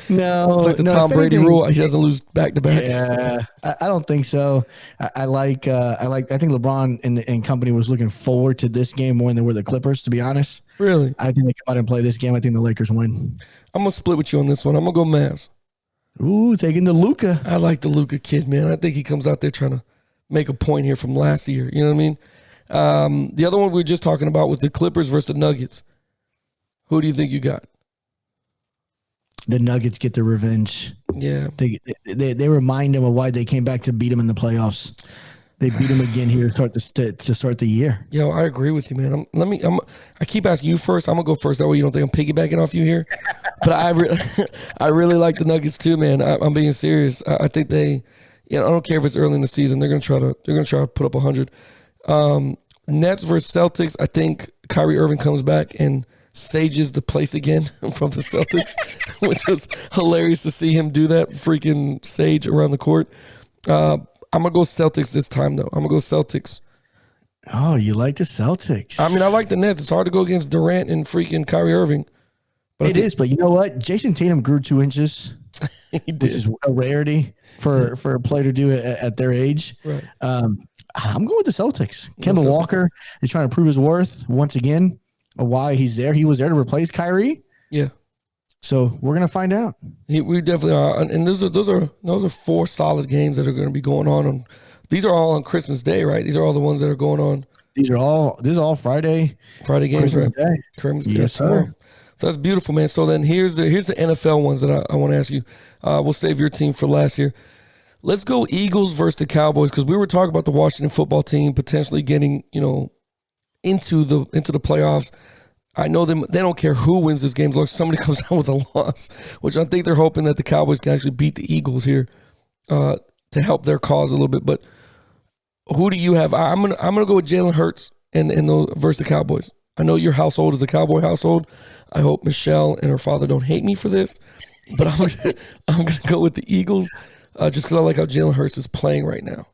No. It's like the Tom Brady rule. He doesn't lose back to back. Yeah, I don't think so. I think LeBron and company was looking forward to this game more than they were the Clippers, to be honest. Really? I think they come out and play this game. I think the Lakers win. I'm going to split with you on this one. I'm going to go Mavs. Ooh, taking the Luka. I like the Luka kid, man. I think he comes out there trying to make a point here from last year. You know what I mean? The other one we were just talking about was the Clippers versus the Nuggets. Who do you think you got? The Nuggets get their revenge. Yeah. They remind them of why they came back to beat them in the playoffs. They beat them again here to start the year. Yo, I agree with you, man. I keep asking you first. I'm gonna go first. That way you don't think I'm piggybacking off you here. But I really like the Nuggets too, man. I'm being serious. I think they, I don't care if it's early in the season. They're gonna try to put up 100. Nets versus Celtics. I think Kyrie Irving comes back and sages the place again from the Celtics, which was hilarious to see him do that freaking sage around the court. I'm going to go Celtics this time, though. I'm going to go Celtics. Oh, you like the Celtics? I mean, I like the Nets. It's hard to go against Durant and freaking Kyrie Irving. But but you know what? Jason Tatum grew 2 inches, he did. Which is a rarity for a player to do it at their age. Right. I'm going with the Celtics. Kemba Walker is trying to prove his worth once again. Why he's there. He was there to replace Kyrie. Yeah. So we're gonna find out. We definitely are, and those are 4 solid games that are going to be going on. These are all on Christmas Day, right? These are all the ones that are going on. This is all Friday games, Christmas right? Day. Christmas Day, yes, sir. So that's beautiful, man. So then here's the NFL ones that I want to ask you. We'll save your team for last year. Let's go Eagles versus the Cowboys, because we were talking about the Washington football team potentially getting into the playoffs. I know them. They don't care who wins this game as long as somebody comes out with a loss, which I think they're hoping that the Cowboys can actually beat the Eagles here to help their cause a little bit. But who do you have? I'm gonna go with Jalen Hurts and versus the Cowboys. I know your household is a Cowboy household. I hope Michelle and her father don't hate me for this, but I'm gonna go with the Eagles just because I like how Jalen Hurts is playing right now.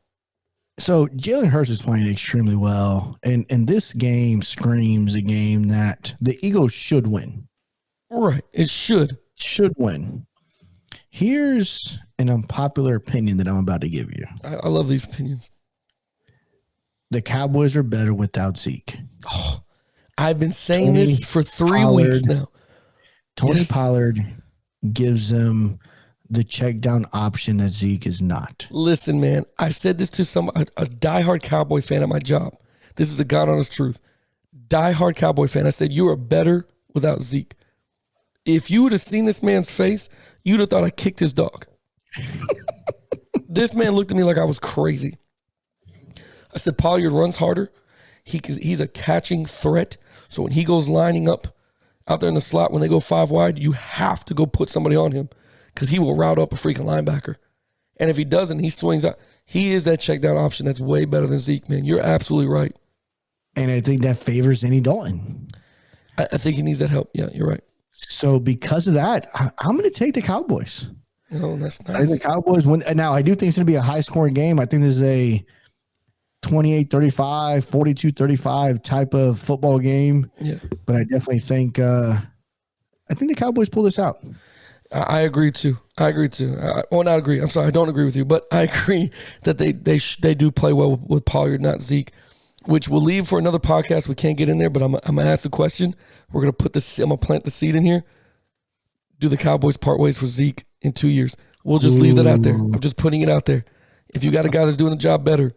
So Jalen Hurts is playing extremely well, and this game screams a game that the Eagles should win. Right, it should win. Here's an unpopular opinion that I'm about to give you. I love these opinions. The Cowboys are better without Zeke. Oh, I've been saying this for 3 weeks now. Tony Pollard gives them the check down option that Zeke is not. Listen, man, I said this to a diehard Cowboy fan at my job. This is the God honest truth. Diehard Cowboy fan. I said, you are better without Zeke. If you would have seen this man's face, you'd have thought I kicked his dog. This man looked at me like I was crazy. I said, Pollard runs harder. He's a catching threat. So when he goes lining up out there in the slot, when they go 5 wide, you have to go put somebody on him, because he will route up a freaking linebacker. And if he doesn't, he swings out. He is that check down option that's way better than Zeke, man. You're absolutely right. And I think that favors Andy Dalton. I think he needs that help. Yeah, you're right. So because of that, I'm going to take the Cowboys. Oh, that's nice. I think the Cowboys win. Now, I do think it's going to be a high-scoring game. I think this is a 28-35, 42-35 type of football game. Yeah. But I definitely think the Cowboys pull this out. I agree too. Not agree. I'm sorry, I don't agree with you, but I agree that they do play well with Pollard, not Zeke, which we'll leave for another podcast. We can't get in there, but I'm gonna ask the question. We're gonna I'm gonna plant the seed in here. Do the Cowboys part ways for Zeke in 2 years? We'll just leave that out there. I'm just putting it out there. If you got a guy that's doing the job better,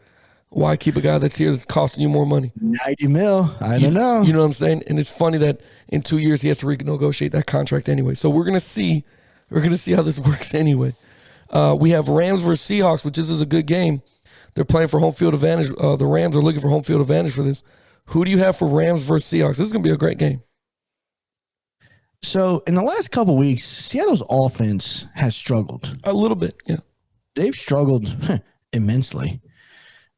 why keep a guy that's here that's costing you more money? 90 mil. I don't know. You know what I'm saying? And it's funny that in 2 years he has to renegotiate that contract anyway. So we're gonna see. We're going to see how this works anyway. We have Rams versus Seahawks, which is a good game. They're playing for home field advantage. The Rams are looking for home field advantage for this. Who do you have for Rams versus Seahawks? This is going to be a great game. So in the last couple of weeks, Seattle's offense has struggled. A little bit, yeah. They've struggled immensely.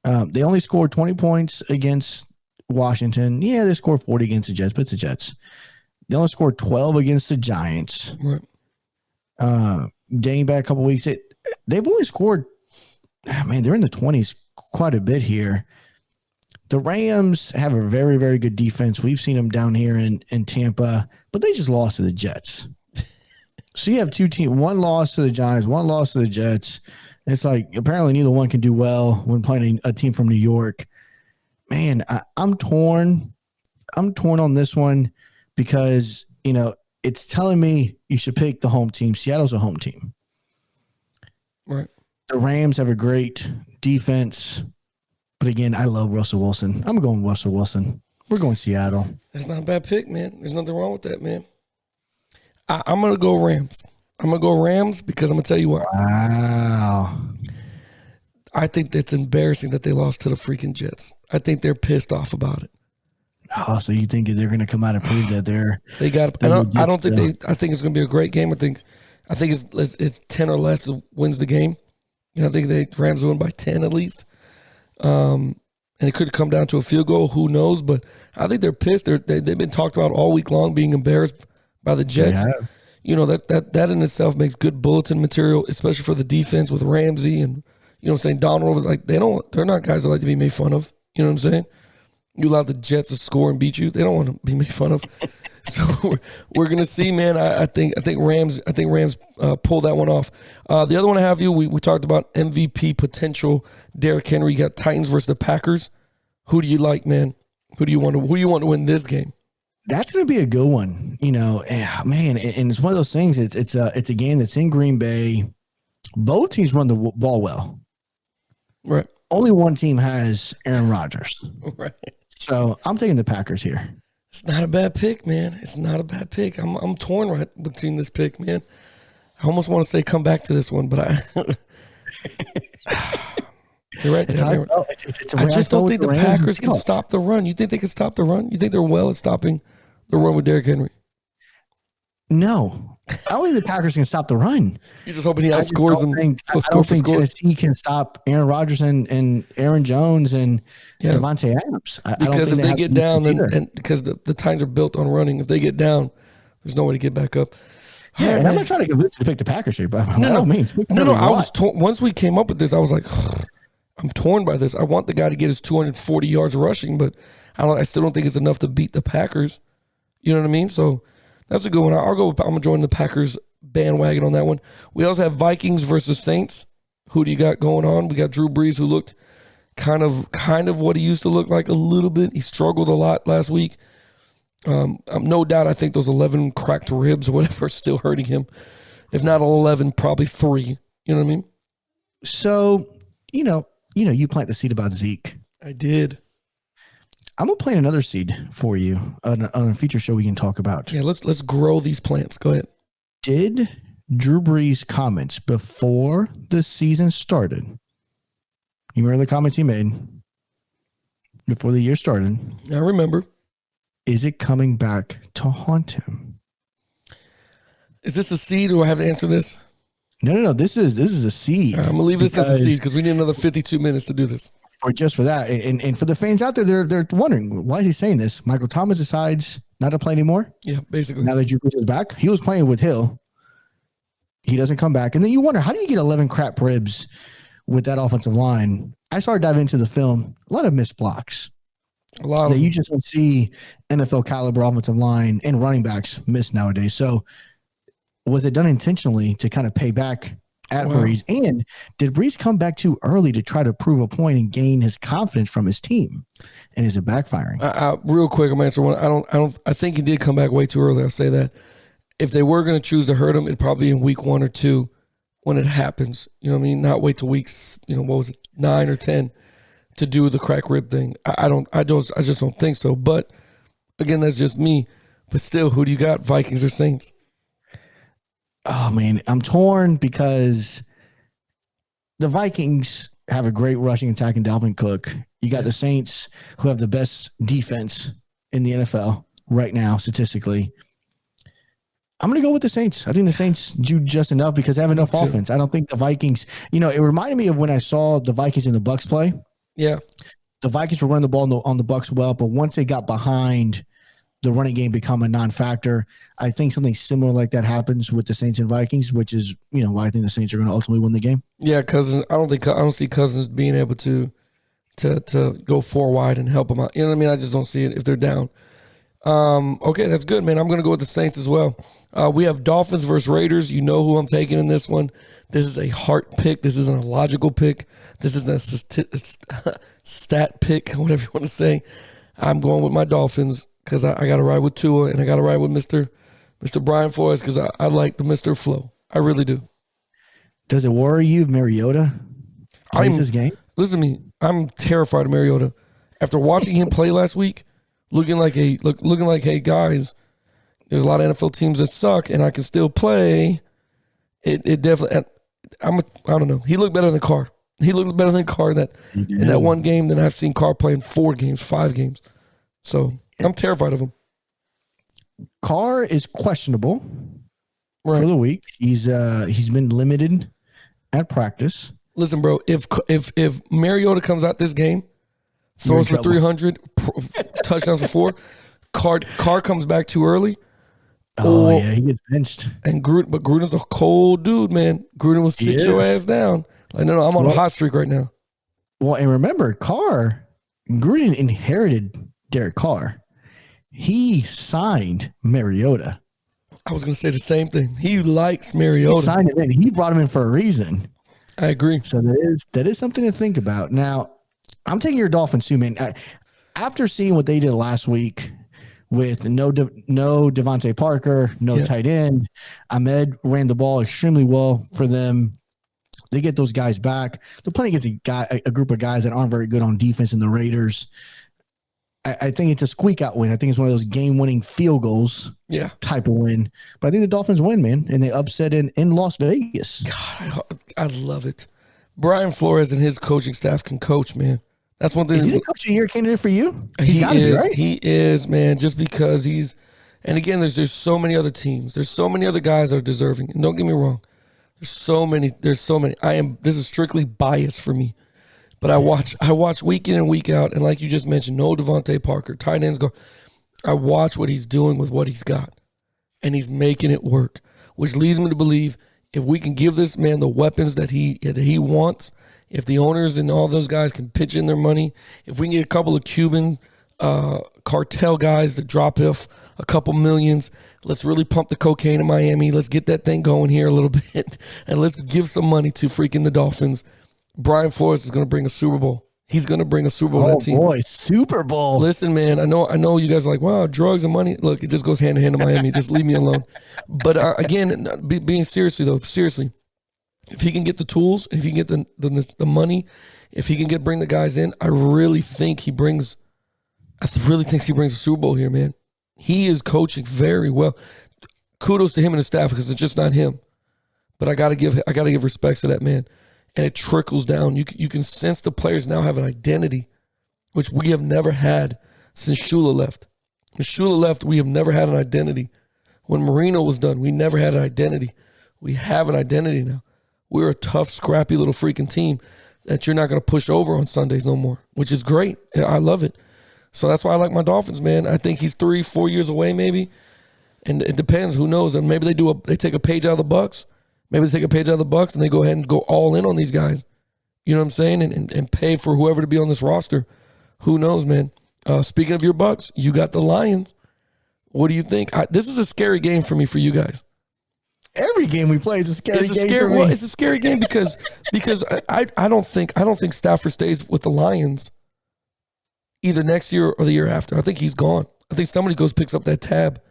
They only scored 20 points against Washington. Yeah, they scored 40 against the Jets, but it's the Jets. They only scored 12 against the Giants. Right. Dating back a couple weeks, they've only scored, man, they're in the 20s quite a bit here. The Rams have a very, very good defense. We've seen them down here in Tampa, but they just lost to the Jets. So you have two teams, one loss to the Giants, one loss to the Jets. It's like apparently neither one can do well when playing a team from New York. Man, I'm torn. I'm torn on this one because, it's telling me you should pick the home team. Seattle's a home team. Right. The Rams have a great defense. But again, I love Russell Wilson. I'm going Russell Wilson. We're going Seattle. That's not a bad pick, man. There's nothing wrong with that, man. I'm going to go Rams. I'm going to go Rams because I'm going to tell you why. Wow. I think that's embarrassing that they lost to the freaking Jets. I think they're pissed off about it. Oh, so you think they're going to come out and prove that they got? I don't think I think it's going to be a great game. I think it's 10 or less wins the game. I think the Rams win by 10 at least. And it could come down to a field goal. Who knows? But I think they're pissed. They've been talked about all week long being embarrassed by the Jets. Yeah. That in itself makes good bulletin material, especially for the defense with Ramsey and Donald. Like they're not guys that like to be made fun of. You know what I'm saying? You allow the Jets to score and beat you. They don't want to be made fun of. So we're gonna see, man. I think Rams pull that one off. The other one I have we talked about MVP potential. Derrick Henry. You got Titans versus the Packers. Who do you like, man? Who do you want to win this game? That's gonna be a good one. Man, and it's one of those things. It's a game that's in Green Bay. Both teams run the ball well. Right. Only one team has Aaron Rodgers. Right. So I'm taking the Packers here. It's not a bad pick, man. It's not a bad pick. I'm torn right between this pick, man. I almost want to say come back to this one, but you're right. I just don't think the Packers can stop the run. You think they can stop the run? You think they're well at stopping the run with Derrick Henry? No. I don't think the Packers can stop the run. You're just hoping he outscores them. I don't think Tennessee can stop Aaron Rodgers and Aaron Jones and Devontae Adams. Because if they get down, and because the Titans are built on running, if they get down, there's no way to get back up. Yeah, and I'm not trying to convince you to pick the Packers here, but by all means. No. I was once we came up with this, I was like, I'm torn by this. I want the guy to get his 240 yards rushing, but I still don't think it's enough to beat the Packers. You know what I mean? So that's a good one. I'm going to join the Packers bandwagon on that one. We also have Vikings versus Saints. Who do you got going on? We got Drew Brees, who looked kind of what he used to look like a little bit. He struggled a lot last week. No doubt, I think those 11 cracked ribs or whatever are still hurting him. If not 11, probably 3. You know what I mean? So, you plant the seed about Zeke. I did. I'm gonna plant another seed for you on a future show we can talk about. Yeah, let's grow these plants. Go ahead. Did Drew Brees' comments before the season started? You remember the comments he made before the year started? I remember. Is it coming back to haunt him? Is this a seed, or do I have to answer this? No. This is a seed. I'm gonna leave this as a seed because we need another 52 minutes to do this. Or just for that, and for the fans out there, they're wondering, why is he saying this? Michael Thomas decides not to play anymore. Yeah, basically. Now that Drew Brees is back, he was playing with Hill. He doesn't come back, and then you wonder, how do you get 11 crap ribs with that offensive line? I started diving into the film. A lot of missed blocks. A lot of you just don't see NFL caliber offensive line and running backs miss nowadays. So, was it done intentionally to kind of pay back at Brees? And did Brees come back too early to try to prove a point and gain his confidence from his team? And is it backfiring? Real quick, I'm answering one. I think he did come back way too early. I'll say that. If they were going to choose to hurt him, it'd probably be in week 1 or 2 when it happens. You know what I mean? Not wait till weeks, what was it, 9 or 10 to do the crack rib thing. I just don't think so. But again, that's just me. But still, who do you got? Vikings or Saints? Oh, man, I'm torn because the Vikings have a great rushing attack in Dalvin Cook. You got the Saints, who have the best defense in the NFL right now, statistically. I'm going to go with the Saints. I think the Saints do just enough because they have enough offense. I don't think the Vikings, it reminded me of when I saw the Vikings and the Bucs play. Yeah. The Vikings were running the ball on the Bucs well, but once they got behind the running game become a non-factor. I think something similar like that happens with the Saints and Vikings, which is, why I think the Saints are going to ultimately win the game. Yeah, Cousins. I don't see Cousins being able to go 4 wide and help them out. You know what I mean? I just don't see it if they're down. Okay, that's good, man. I'm going to go with the Saints as well. We have Dolphins versus Raiders. You know who I'm taking in this one. This is a heart pick. This isn't a logical pick. This isn't a stat pick, whatever you want to say. I'm going with my Dolphins because I got to ride with Tua, and I got to ride with Mr. Brian Flores because I like the Mr. Flow. I really do. Does it worry you if Mariota plays this game? Listen to me. I'm terrified of Mariota. After watching him play last week, looking like, hey, guys, there's a lot of NFL teams that suck, and I can still play. It definitely. I don't know. He looked better than Carr. He looked better than Carr in that one game than I've seen Carr play in 4 games, 5 games. So I'm terrified of him. Carr is questionable for the week. He's been limited at practice. Listen, bro. If Mariota comes out this game, throws for 300, touchdowns for 4, Carr comes back too early. He gets benched. And Gruden's a cold dude, man. Gruden will sit your ass down. Like, no, I'm on a hot streak right now. Well, and remember, Gruden inherited Derek Carr. He signed Mariota. I was going to say the same thing. He likes Mariota. He signed him in. He brought him in for a reason. I agree. So that is something to think about. Now, I'm taking your Dolphins too, man. After seeing what they did last week with no Devontae Parker, no tight end, Ahmed ran the ball extremely well for them. They get those guys back. They're playing against a group of guys that aren't very good on defense in the Raiders. I think it's a squeak out win. I think it's one of those game-winning field goals type of win. But I think the Dolphins win, man, and they upset in Las Vegas. God, I love it. Brian Flores and his coaching staff can coach, man. That's one thing. Is he the coach of the year candidate for you? He is, right? He is, man, just because he's – and again, there's so many other teams. There's so many other guys that are deserving. And don't get me wrong. There's so many. This is strictly bias for me. But I watch week in and week out, and like you just mentioned, no Devontae Parker, tight ends go. I watch what he's doing with what he's got, and he's making it work, which leads me to believe if we can give this man the weapons that he wants, if the owners and all those guys can pitch in their money, if we can get a couple of Cuban cartel guys to drop off a couple millions, let's really pump the cocaine in Miami. Let's get that thing going here a little bit, and let's give some money to freaking the Dolphins. Brian Flores is going to bring a Super Bowl. He's going to bring a Super Bowl to that team. Oh, boy, Super Bowl. Listen, man, I know you guys are like, wow, drugs and money. Look, it just goes hand in hand in Miami. Just leave me alone. But again, being seriously, if he can get the tools, if he can get the money, if he can bring the guys in, I really think he brings a Super Bowl here, man. He is coaching very well. Kudos to him and his staff because it's just not him. But I gotta give respects to that man. And it trickles down. You can sense the players now have an identity, which we have never had since Shula left. When Shula left, we have never had an identity. When Marino was done, we never had an identity. We have an identity now. We're a tough, scrappy little freaking team that you're not going to push over on Sundays no more, which is great. I love it. So that's why I like my Dolphins, man. I think he's 3-4 years away maybe. And it depends. Who knows? And maybe they take a page out of the Bucs. Maybe they take a page out of the Bucs and they go ahead and go all in on these guys. You know what I'm saying? And pay for whoever to be on this roster. Who knows, man? Speaking of your Bucs, you got the Lions. What do you think? This is a scary game for me for you guys. Every game we play is a scary game for me. Well, it's a scary game because I don't think Stafford stays with the Lions either next year or the year after. I think he's gone. I think somebody picks up that tab.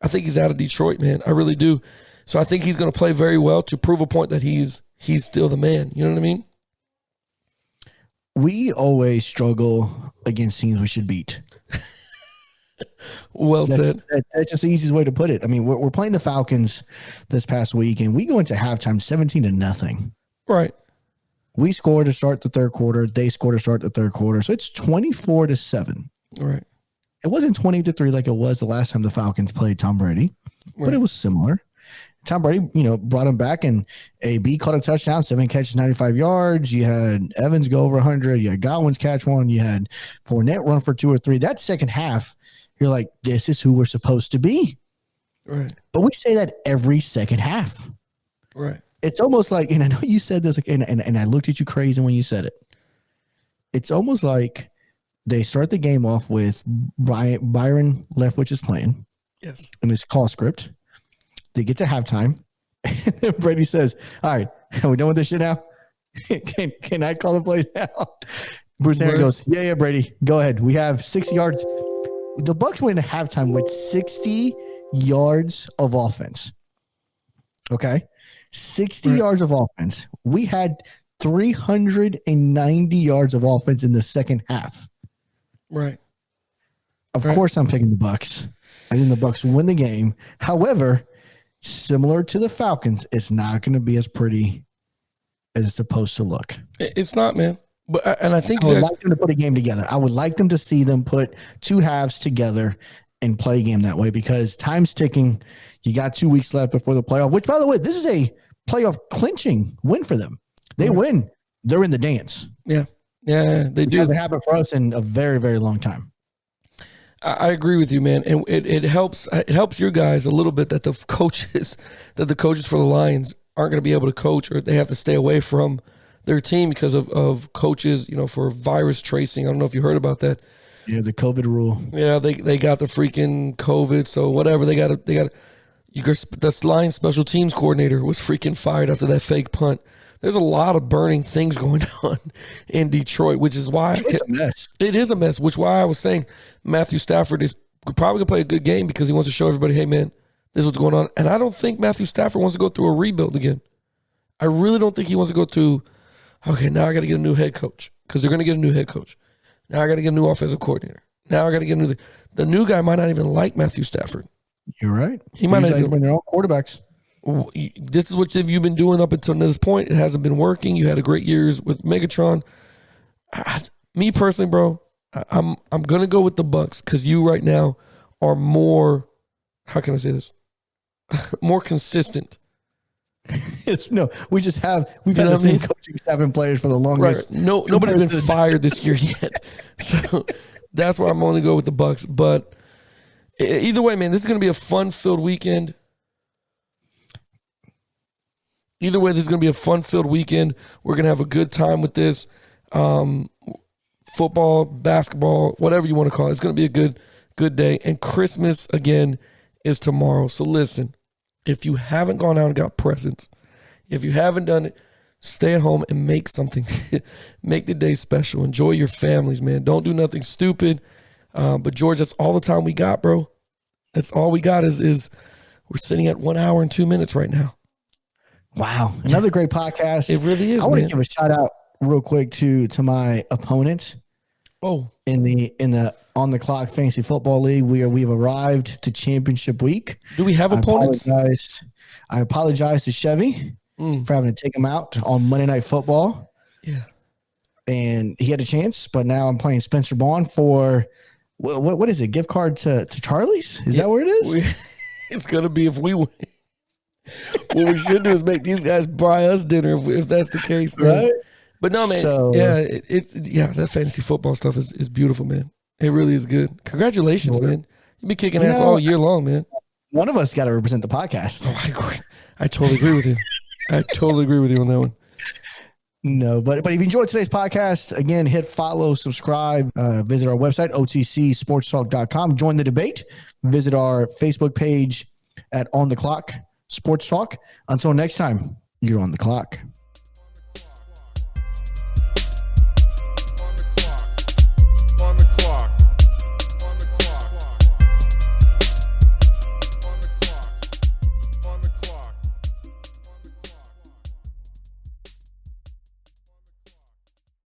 I think he's out of Detroit, man. I really do. So I think he's going to play very well to prove a point that he's still the man. You know what I mean? We always struggle against teams we should beat. Well said. That's just the easiest way to put it. I mean, we're playing the Falcons this past week, and we go into halftime 17-0. Right. We scored to start the third quarter. They scored to start the third quarter. So it's 24-7. Right. It wasn't 20-3 like it was the last time the Falcons played Tom Brady, but it was similar. Tom Brady, brought him back, and AB caught a touchdown, 7 catches, 95 yards. You had Evans go over 100. You had Godwin's catch one. You had Fournette run for 2 or 3. That second half, you're like, this is who we're supposed to be. Right. But we say that every second half. Right. It's almost like, and I know you said this, and I looked at you crazy when you said it. It's almost like they start the game off with Byron Leftwich is playing. Yes. In his call script. They get to halftime. And then Brady says, all right, are we done with this shit now? Can I call the play now? Bruce Aaron goes, yeah, Brady, go ahead. We have 60 yards. The Bucs went into halftime with 60 yards of offense. Okay? 60 yards of offense. We had 390 yards of offense in the second half. Right. Of course, I'm picking the Bucs. I think the Bucs win the game. However, similar to the Falcons, it's not going to be as pretty as it's supposed to look. It's not, man. But I think I would like them to put a game together. I would like them to see them put two halves together and play a game that way because time's ticking. You got 2 weeks left before the playoff, which, by the way, this is a playoff clinching win for them. They win. They're in the dance. Yeah. Yeah, they do. It hasn't happened for us in a very, very long time. I agree with you, man, and it helps your guys a little bit that the coaches for the Lions aren't going to be able to coach, or they have to stay away from their team because of coaches, for virus tracing. I don't know if you heard about that. Yeah, the COVID rule. Yeah, they got the freaking COVID, so whatever they got. The Lions special teams coordinator was freaking fired after that fake punt. There's a lot of burning things going on in Detroit, which is why it's a mess. It is a mess, which is why I was saying Matthew Stafford is probably going to play a good game because he wants to show everybody, hey, man, this is what's going on. And I don't think Matthew Stafford wants to go through a rebuild again. I really don't think he wants to go through, okay, now I got to get a new head coach because they're going to get a new head coach. Now I got to get a new offensive coordinator. Now I got to get the new guy might not even like Matthew Stafford. You're right. He might not even when they're all quarterbacks. This is what you've been doing up until this point. It hasn't been working. You had a great years with Megatron. Me personally, bro, I'm gonna go with the Bucs because you right now are more. How can I say this? More consistent. We've had the same coaching staff and players for the longest. Right. Nobody's been fired this year yet, so that's why I'm only go with the Bucs. But either way, man, this is gonna be a fun-filled weekend. Either way, this is going to be a fun-filled weekend. We're going to have a good time with this. Football, basketball, whatever you want to call it. It's going to be a good day. And Christmas, again, is tomorrow. So listen, if you haven't gone out and got presents, if you haven't done it, stay at home and make something. Make the day special. Enjoy your families, man. Don't do nothing stupid. But, George, that's all the time we got, bro. That's all we got is we're sitting at 1 hour and 2 minutes right now. Wow. Another great podcast. It really is. I want to give a shout out real quick to my opponents. Oh. In the On the Clock Fantasy Football League. We've arrived to championship week. Do we have opponents? I apologize to Chevy for having to take him out on Monday Night Football. Yeah. And he had a chance, but now I'm playing Spencer Bond for what is it? Gift card to Charlie's? Is that where it is? It's gonna be if we win. What we should do is make these guys buy us dinner if that's the case, man. Right? But no, man. So, that fantasy football stuff is beautiful, man. It really is good. Congratulations, man. You be kicking ass all year long, man. One of us got to represent the podcast. Oh, I agree. I totally agree with you. I totally agree with you on that one. No, but if you enjoyed today's podcast, again, hit follow, subscribe, visit our website, otcsportstalk.com. Join the debate. Visit our Facebook page at On the Clock Sports Talk. Until next time, you're on the clock.